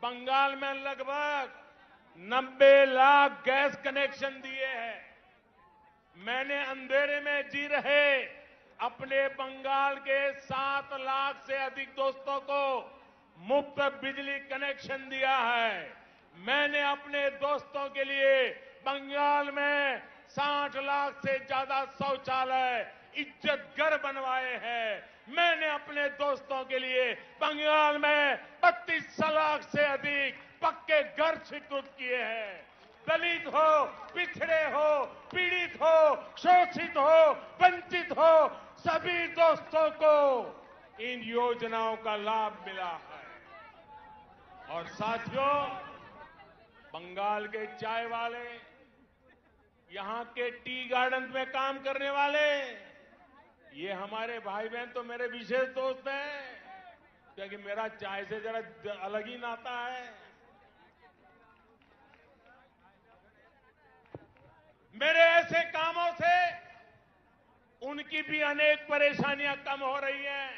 बंगाल में लगभग 90 लाख गैस कनेक्शन दिए हैं। मैंने अंधेरे में जी रहे अपने बंगाल के 7 लाख से अधिक दोस्तों को मुफ्त बिजली कनेक्शन दिया है। मैंने अपने दोस्तों के लिए बंगाल में 60 लाख से ज्यादा शौचालय, इज्जत घर बनवाए हैं। मैंने अपने दोस्तों के लिए बंगाल में 32 लाख से अधिक पक्के घर स्वीकृत किए हैं। दलित हो, पिछड़े हो, पीड़ित हो, शोषित हो, वंचित हो, सभी दोस्तों को इन योजनाओं का लाभ मिला है। और साथियों, बंगाल के चाय वाले, यहां के टी गार्डन में काम करने वाले, ये हमारे भाई बहन तो मेरे विशेष दोस्त हैं, क्योंकि मेरा चाय से जरा अलग ही नाता है। मेरे ऐसे कामों से उनकी भी अनेक परेशानियां कम हो रही हैं।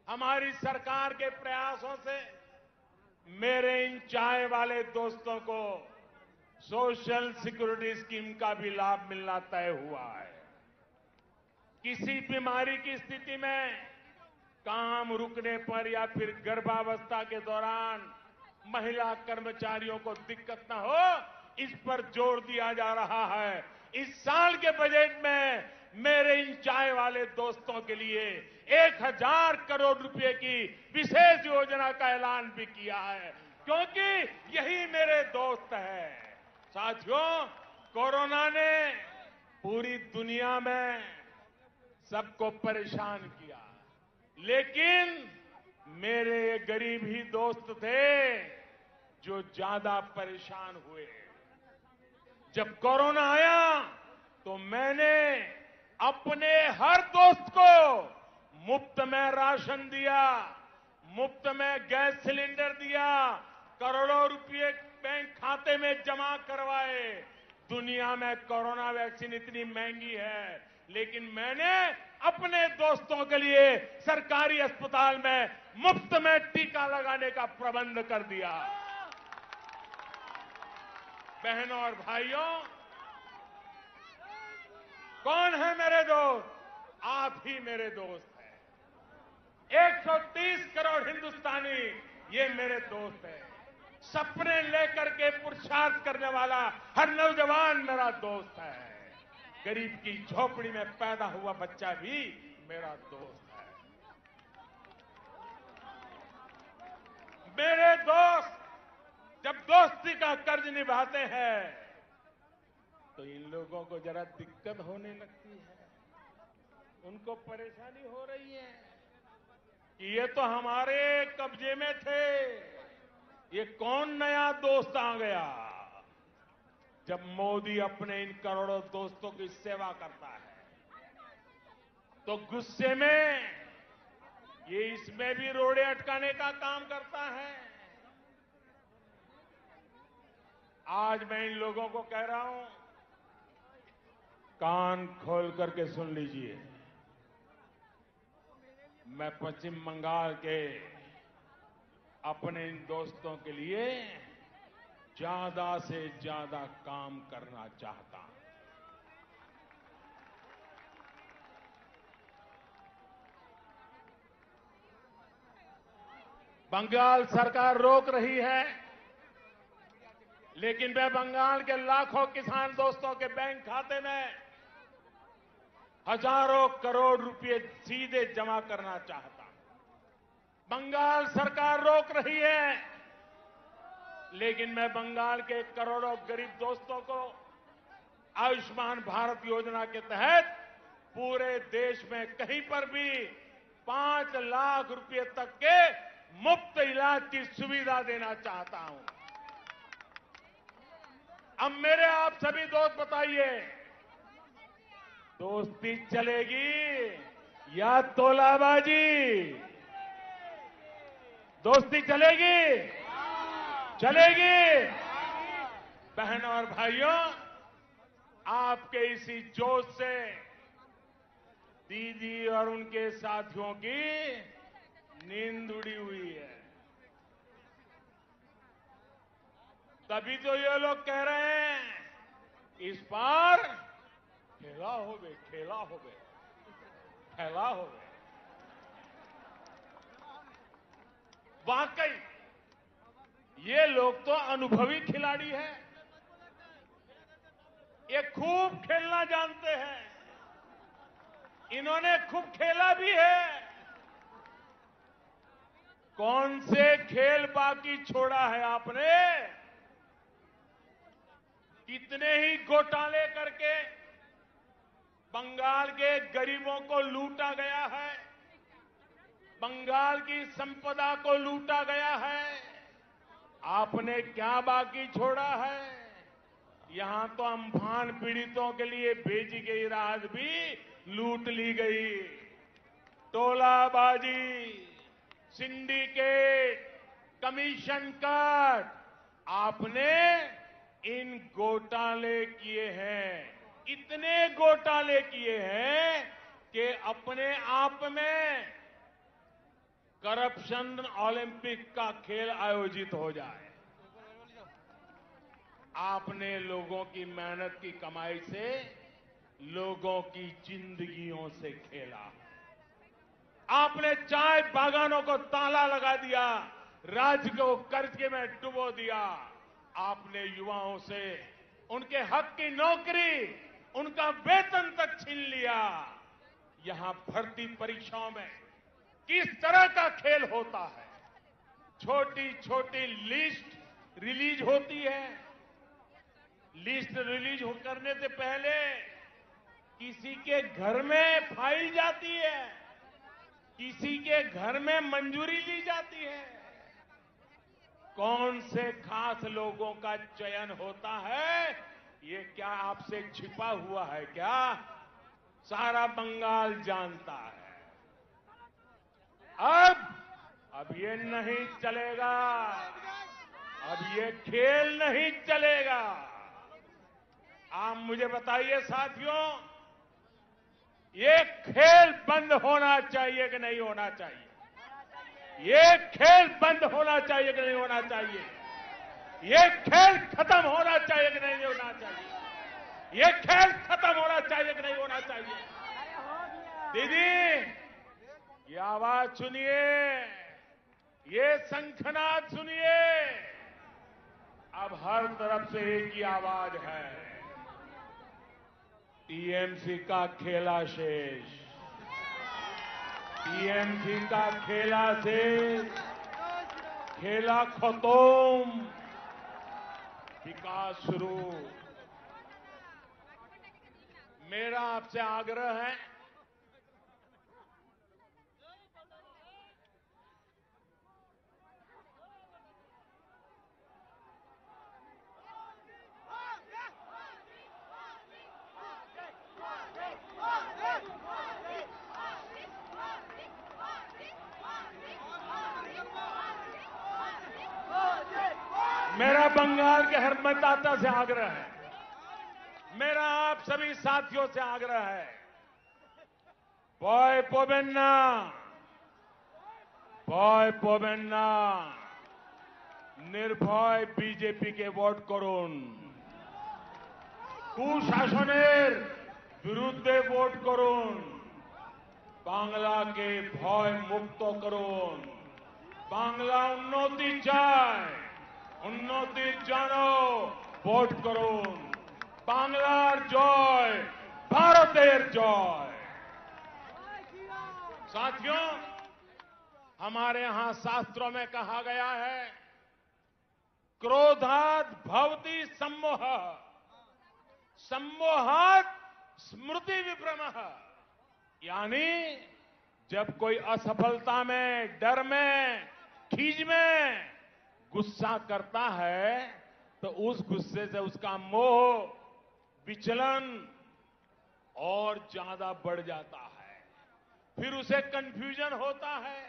हमारी सरकार के प्रयासों से मेरे इन चाय वाले दोस्तों को सोशल सिक्योरिटी स्कीम का भी लाभ मिलना तय हुआ है। किसी बीमारी की स्थिति में काम रुकने पर या फिर गर्भावस्था के दौरान महिला कर्मचारियों को दिक्कत न हो, इस पर जोर दिया जा रहा है। इस साल के बजट में मेरे इन चाय वाले दोस्तों के लिए 1000 करोड़ रुपए की विशेष योजना का ऐलान भी किया है, क्योंकि यही मेरे दोस्त हैं। साथियों, कोरोना ने पूरी दुनिया में सबको परेशान किया, लेकिन मेरे ये गरीब ही दोस्त थे जो ज्यादा परेशान हुए। जब कोरोना आया तो मैंने अपने हर दोस्त को मुफ्त में राशन दिया, मुफ्त में गैस सिलेंडर दिया, करोड़ों रुपए बैंक खाते में जमा करवाए। दुनिया में कोरोना वैक्सीन इतनी महंगी है, लेकिन मैंने अपने दोस्तों के लिए सरकारी अस्पताल में मुफ्त में टीका लगाने का प्रबंध कर दिया। बहनों और भाइयों, कौन है मेरे दोस्त? आप ही मेरे दोस्त हैं। 130 करोड़ हिंदुस्तानी ये मेरे दोस्त हैं। सपने लेकर के पुरुषार्थ करने वाला हर नौजवान मेरा दोस्त है। गरीब की झोपड़ी में पैदा हुआ बच्चा भी मेरा दोस्त है। मेरे दोस्त जब दोस्ती का कर्ज निभाते हैं तो इन लोगों को जरा दिक्कत होने लगती है, उनको परेशानी हो रही है कि ये तो हमारे कब्जे में थे, ये कौन नया दोस्त आ गया। जब मोदी अपने इन करोड़ों दोस्तों की सेवा करता है तो गुस्से में ये इसमें भी रोड़े अटकाने का काम करता है। आज मैं इन लोगों को कह रहा हूं, कान खोल करके सुन लीजिए। मैं पश्चिम बंगाल के अपने इन दोस्तों के लिए ज्यादा से ज्यादा काम करना चाहता हूं। बंगाल सरकार रोक रही है, लेकिन मैं बंगाल के लाखों किसान दोस्तों के बैंक खाते में हजारों करोड़ रुपए सीधे जमा करना चाहता हूं। बंगाल सरकार रोक रही है, लेकिन मैं बंगाल के करोड़ों गरीब दोस्तों को आयुष्मान भारत योजना के तहत पूरे देश में कहीं पर भी 5 लाख रुपए तक के मुफ्त इलाज की सुविधा देना चाहता हूं। अब मेरे आप सभी दोस्त बताइए, दोस्ती चलेगी या तोलाबाजी? दोस्ती चलेगी? चलेगी। बहनों और भाइयों, आपके इसी जोश से दीदी और उनके साथियों की नींद उड़ी हुई है। तभी तो ये लोग कह रहे हैं इस बार खेला होवे, खेला होवे, खेला होवे। वाकई ये लोग तो अनुभवी खिलाड़ी हैं, ये खूब खेलना जानते हैं, इन्होंने खूब खेला भी है। कौन से खेल बाकी छोड़ा है आपने? कितने ही घोटाले करके बंगाल के गरीबों को लूटा गया है, बंगाल की संपदा को लूटा गया है। आपने क्या बाकी छोड़ा है? यहां तो अम्फान पीड़ितों के लिए भेजी गई राहत भी लूट ली गई। टोलाबाजी, सिंडिकेट, कमीशन कट, आपने इन घोटाले किए हैं, इतने घोटाले किए हैं कि अपने आप में करप्शन ओलंपिक का खेल आयोजित हो जाए। आपने लोगों की मेहनत की कमाई से लोगों की जिंदगियों से खेला। आपने चाय बागानों को ताला लगा दिया, राज्य को कर्ज में डुबो दिया। आपने युवाओं से उनके हक की नौकरी, उनका वेतन तक छीन लिया। यहां भर्ती परीक्षाओं में किस तरह का खेल होता है। छोटी छोटी लिस्ट रिलीज होती है। लिस्ट रिलीज करने से पहले किसी के घर में फाइल जाती है, किसी के घर में मंजूरी ली जाती है। कौन से खास लोगों का चयन होता है, ये क्या आपसे छिपा हुआ है क्या? सारा बंगाल जानता है। अब ये नहीं चलेगा, अब ये खेल नहीं चलेगा। आप मुझे बताइए साथियों, ये खेल बंद होना चाहिए कि नहीं होना चाहिए? ये खेल बंद होना चाहिए कि नहीं होना चाहिए? ये खेल खत्म होना चाहिए कि नहीं होना चाहिए? ये खेल खत्म होना चाहिए कि नहीं होना चाहिए? दीदी, ये आवाज सुनिए, ये शंखनाद सुनिए। अब हर तरफ से एक ही आवाज है, टीएमसी का खेला शेष, टीएमसी का खेला शेष, खेला खत्म, विकास शुरू। मेरा आपसे आग्रह है, मेरा बंगाल के हर मतदाता से आग्रह है, मेरा आप सभी साथियों से आग्रह है, भय पाबेन ना, निर्भय बीजेपी के ভোট করুন, কুশাসনের বিরুদ্ধে ভোট করুন, বাংলাকে ভয় মুক্ত করুন। বাংলা উন্নতি চায়, উন্নতির জন্য ভোট করুন। বাংলার জয়, ভারতের জয়। साथियों, हमारे यहां शास्त्रों में कहा गया है, क्रोधात् भवति सम्मोहः, सम्मोहात् स्मृति विभ्रमः। यानी जब कोई असफलता में, डर में, खीज में गुस्सा करता है तो उस गुस्से से उसका मोह, विचलन और ज्यादा बढ़ जाता है। फिर उसे कंफ्यूजन होता है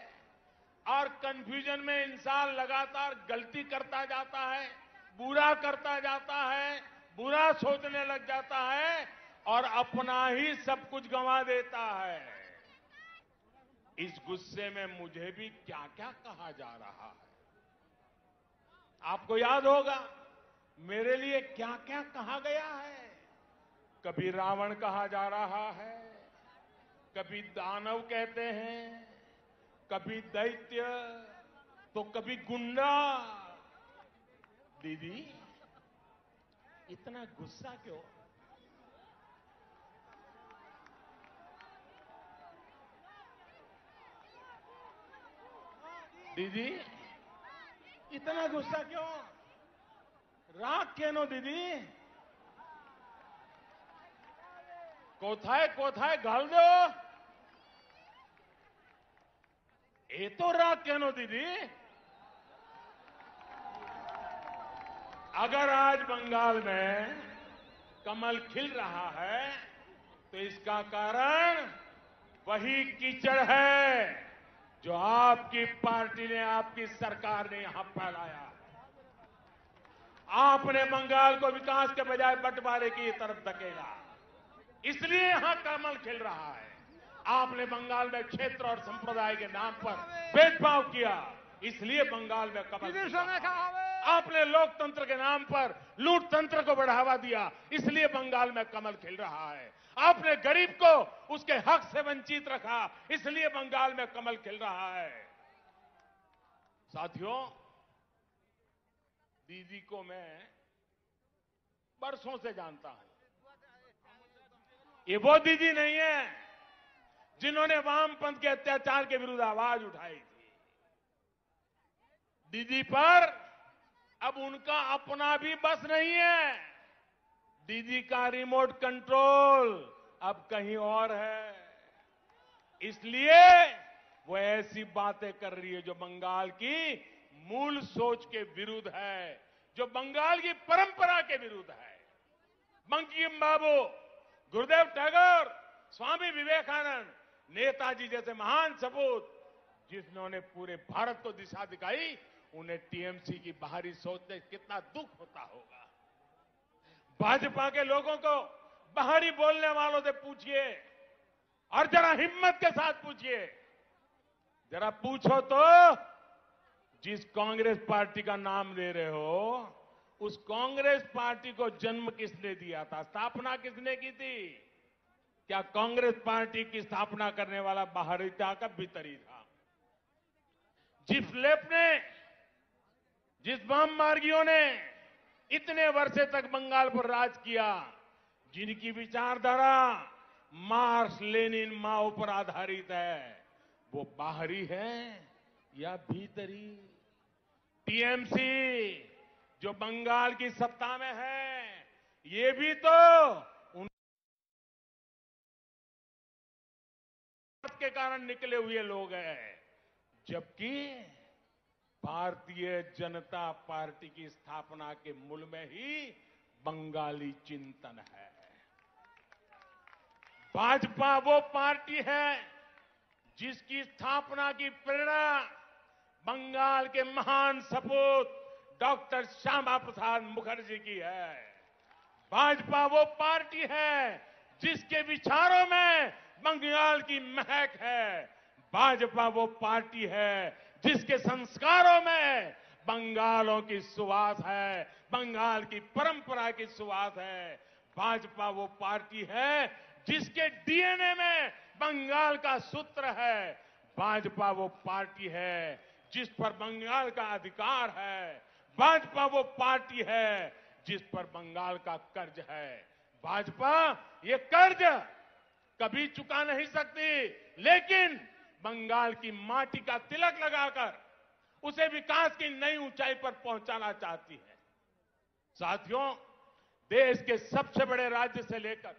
और कंफ्यूजन में इंसान लगातार गलती करता जाता है, बुरा करता जाता है, बुरा सोचने लग जाता है और अपना ही सब कुछ गंवा देता है। इस गुस्से में मुझे भी क्या क्या कहा जा रहा है। आपको याद होगा मेरे लिए क्या क्या कहा गया है। कभी रावण कहा जा रहा है, कभी दानव कहते हैं, कभी दैत्य, तो कभी गुंडा। दीदी, इतना गुस्सा क्यों? दीदी, इतना गुस्सा क्यों? राग केनो दीदी? कोथाए कोथाए घाल दो। ये तो राग केनो दीदी? अगर आज बंगाल में कमल खिल रहा है तो इसका कारण वही कीचड़ है जो आपकी पार्टी ने, आपकी सरकार ने यहां फैलाया। आपने बंगाल को विकास के बजाय बंटवारे की तरफ धकेला, इसलिए यहां कमल खिल रहा है। आपने बंगाल में क्षेत्र और संप्रदाय के नाम पर भेदभाव किया, इसलिए बंगाल में कमल खिल रहा है। आपने लोकतंत्र के नाम पर लूट तंत्र को बढ़ावा दिया, इसलिए बंगाल में कमल खिल रहा है। आपने गरीब को उसके हक से वंचित रखा, इसलिए बंगाल में कमल खिल रहा है। साथियों, दीदी को मैं बरसों से जानता हूं। ये वो दीदी नहीं है जिन्होंने वामपंथ के अत्याचार के विरुद्ध आवाज उठाई थी। दीदी पर अब उनका अपना भी बस नहीं है। दीदी का रिमोट कंट्रोल अब कहीं और है। इसलिए वो ऐसी बातें कर रही है जो बंगाल की मूल सोच के विरुद्ध है, जो बंगाल की परंपरा के विरुद्ध है। बंकिम बाबू, गुरुदेव टैगोर, स्वामी विवेकानंद, नेताजी जैसे महान सपूत जिन्होंने पूरे भारत को दिशा दिखाई, उन्हें टीएमसी की बाहरी सोच से कितना दुख होता होगा। भाजपा के लोगों को बाहरी बोलने वालों से पूछिए और जरा हिम्मत के साथ पूछिए, जरा पूछो तो जिस कांग्रेस पार्टी का नाम ले रहे हो, उस कांग्रेस पार्टी को जन्म किसने दिया था, स्थापना किसने की थी? क्या कांग्रेस पार्टी की स्थापना करने वाला बाहरी था का भीतरी था? जिस लेफ्ट ने, जिस वाम मार्गियों ने इतने वर्षे तक बंगाल पर राज किया, जिनकी विचारधारा मार्क्स, लेनिन, माओ पर आधारित है, वो बाहरी है या भीतरी? टीएमसी जो बंगाल की सत्ता में है, ये भी तो उन के कारण निकले हुए लोग हैं, जबकि भारतीय जनता पार्टी की स्थापना के मूल में ही बंगाली चिंतन है। भाजपा वो पार्टी है जिसकी स्थापना की प्रेरणा बंगाल के महान सपूत डॉक्टर श्यामा प्रसाद मुखर्जी की है। भाजपा वो पार्टी है जिसके विचारों में बंगाल की महक है। भाजपा वो पार्टी है जिसके संस्कारों में बंगालों की सुवास है, बंगाल की परंपरा की सुवास है। भाजपा वो पार्टी है जिसके डीएनए में बंगाल का सूत्र है। भाजपा वो पार्टी है जिस पर बंगाल का अधिकार है। भाजपा वो पार्टी है जिस पर बंगाल का कर्ज है। भाजपा ये कर्ज कभी चुका नहीं सकती, लेकिन बंगाल की माटी का तिलक लगाकर उसे विकास की नई ऊंचाई पर पहुंचाना चाहती है। साथियों, देश के सबसे बड़े राज्य से लेकर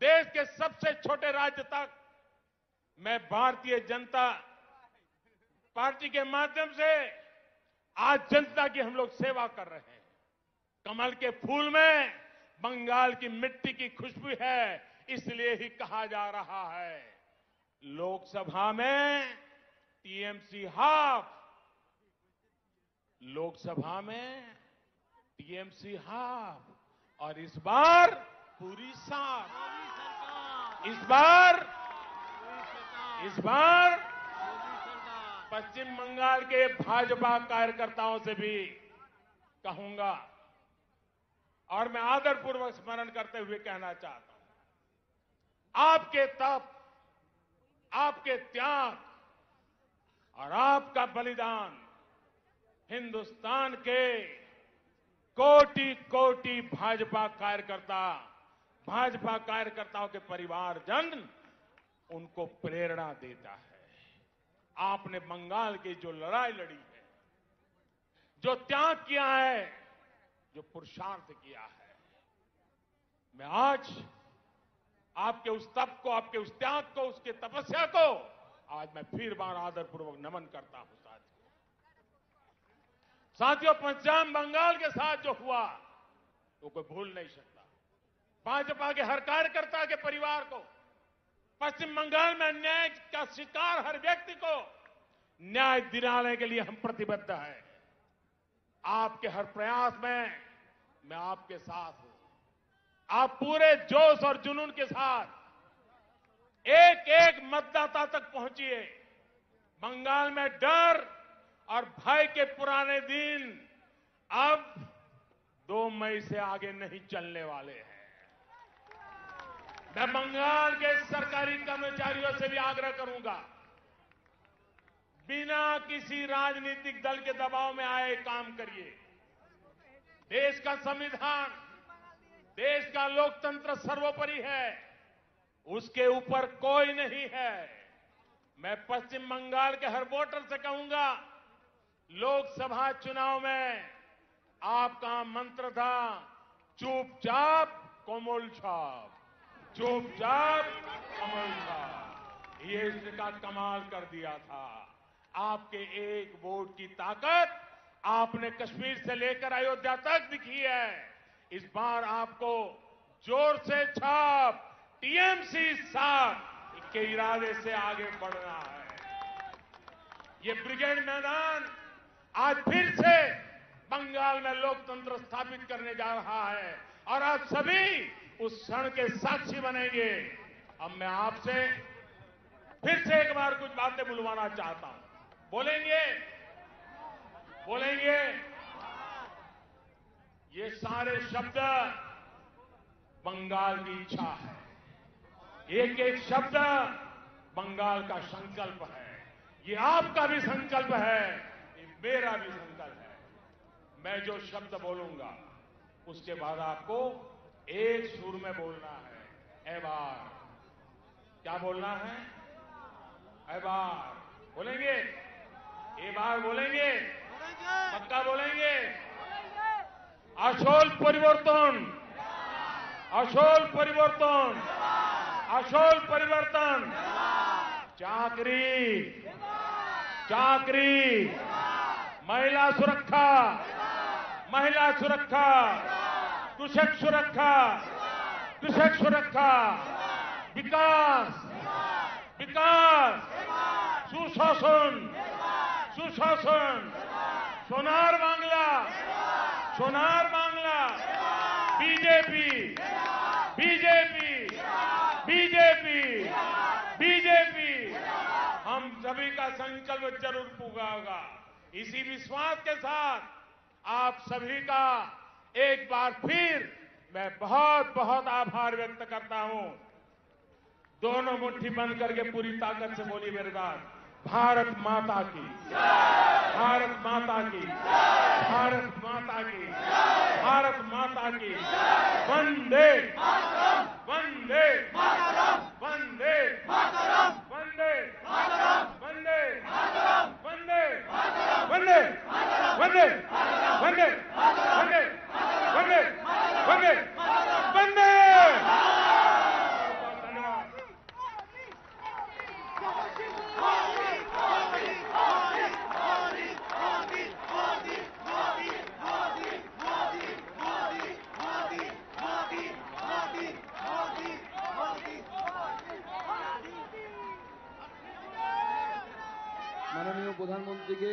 देश के सबसे छोटे राज्य तक मैं भारतीय जनता पार्टी के माध्यम से आज जनता की हम लोग सेवा कर रहे हैं। कमल के फूल में बंगाल की मिट्टी की खुशबू है, इसलिए ही कहा जा रहा है लोकसभा में टीएमसी हाफ, लोकसभा में टीएमसी हाफ, और इस बार पूरी साफ। इस बार पश्चिम बंगाल के भाजपा कार्यकर्ताओं से भी कहूंगा और मैं आदरपूर्वक स्मरण करते हुए कहना चाहता हूं, आपके तप, आपके त्याग और आपका बलिदान हिंदुस्तान के कोटि कोटि भाजपा कार्यकर्ताओं के परिवारजन उनको प्रेरणा देता है। आपने बंगाल की जो लड़ाई लड़ी है, जो त्याग किया है, जो पुरुषार्थ किया है, मैं आज आपके उस तप को, आपके उस त्याग को, उसके तपस्या को आज मैं फिर बार आदरपूर्वक नमन करता हूं। साथियों, पश्चिम बंगाल के साथ जो हुआ वो कोई भूल नहीं सकता। भाजपा के हर कार्यकर्ता के परिवार को, पश्चिम बंगाल में अन्याय का शिकार हर व्यक्ति को न्याय दिलाने के लिए हम प्रतिबद्ध हैं। आपके हर प्रयास में मैं आपके साथ हूं। आप पूरे जोश और जुनून के साथ एक एक मतदाता तक पहुंचिए। बंगाल में डर और भय के पुराने दिन अब 2 मई से आगे नहीं चलने वाले हैं। मैं बंगाल के सरकारी कर्मचारियों से भी आग्रह करूंगा, बिना किसी राजनीतिक दल के दबाव में आए काम करिए। देश का संविधान, देश का लोकतंत्र सर्वोपरि है, उसके ऊपर कोई नहीं है। मैं पश्चिम बंगाल के हर वोटर से कहूंगा, लोकसभा चुनाव में आपका मंत्र था चुपचाप कोमल छाप, चुपचाप कोमल छाप। ये इसका कमाल कर दिया था। आपके एक वोट की ताकत आपने कश्मीर से लेकर अयोध्या तक दिखी है। इस बार आपको जोर से छाप, टीएमसी साथ के इरादे से आगे बढ़ना है। ये ब्रिगेड मैदान आज फिर से बंगाल में लोकतंत्र स्थापित करने जा रहा है और आप सभी उस क्षण के साक्षी बनेंगे। अब मैं आपसे फिर से एक बार कुछ बातें बुलवाना चाहता हूं। बोलेंगे? बोलेंगे? ये सारे शब्द बंगाल की इच्छा है। एक एक शब्द बंगाल का संकल्प है। ये आपका भी संकल्प है, ये मेरा भी संकल्प है। मैं जो शब्द बोलूंगा उसके बाद आपको एक सुर में बोलना है। ए बार, क्या बोलना है? ए बार बोलेंगे? ए बार बोलेंगे? पक्का बोलेंगे? আসল পরিবর্তন, আসল পরিবর্তন, আসল পরিবর্তন। চাকরি, চাকরি, महिला सुरक्षा, महिला सुरक्षा, कृषक सुरक्षा, कृषक सुरक्षा, विकास, विकास, सुशासन, सुशासन, Sonar Bangla, Sonar Bangla, BJP, BJP, BJP, BJP. हम सभी का संकल्प जरूर पूरा होगा। इसी विश्वास के साथ आप सभी का एक बार फिर मैं बहुत बहुत आभार व्यक्त करता हूं। दोनों मुट्ठी बंद करके पूरी ताकत से बोलिए मेरे साथ, भारत माता की, भारत माता की, भारत माता की, भारत माता की। वंदे वंदे वंदे वंदे वंदे वंदे वंदे वंदे वंदे वंदे वंदे वंदे वंदे। মাননীয় প্রধানমন্ত্রীকে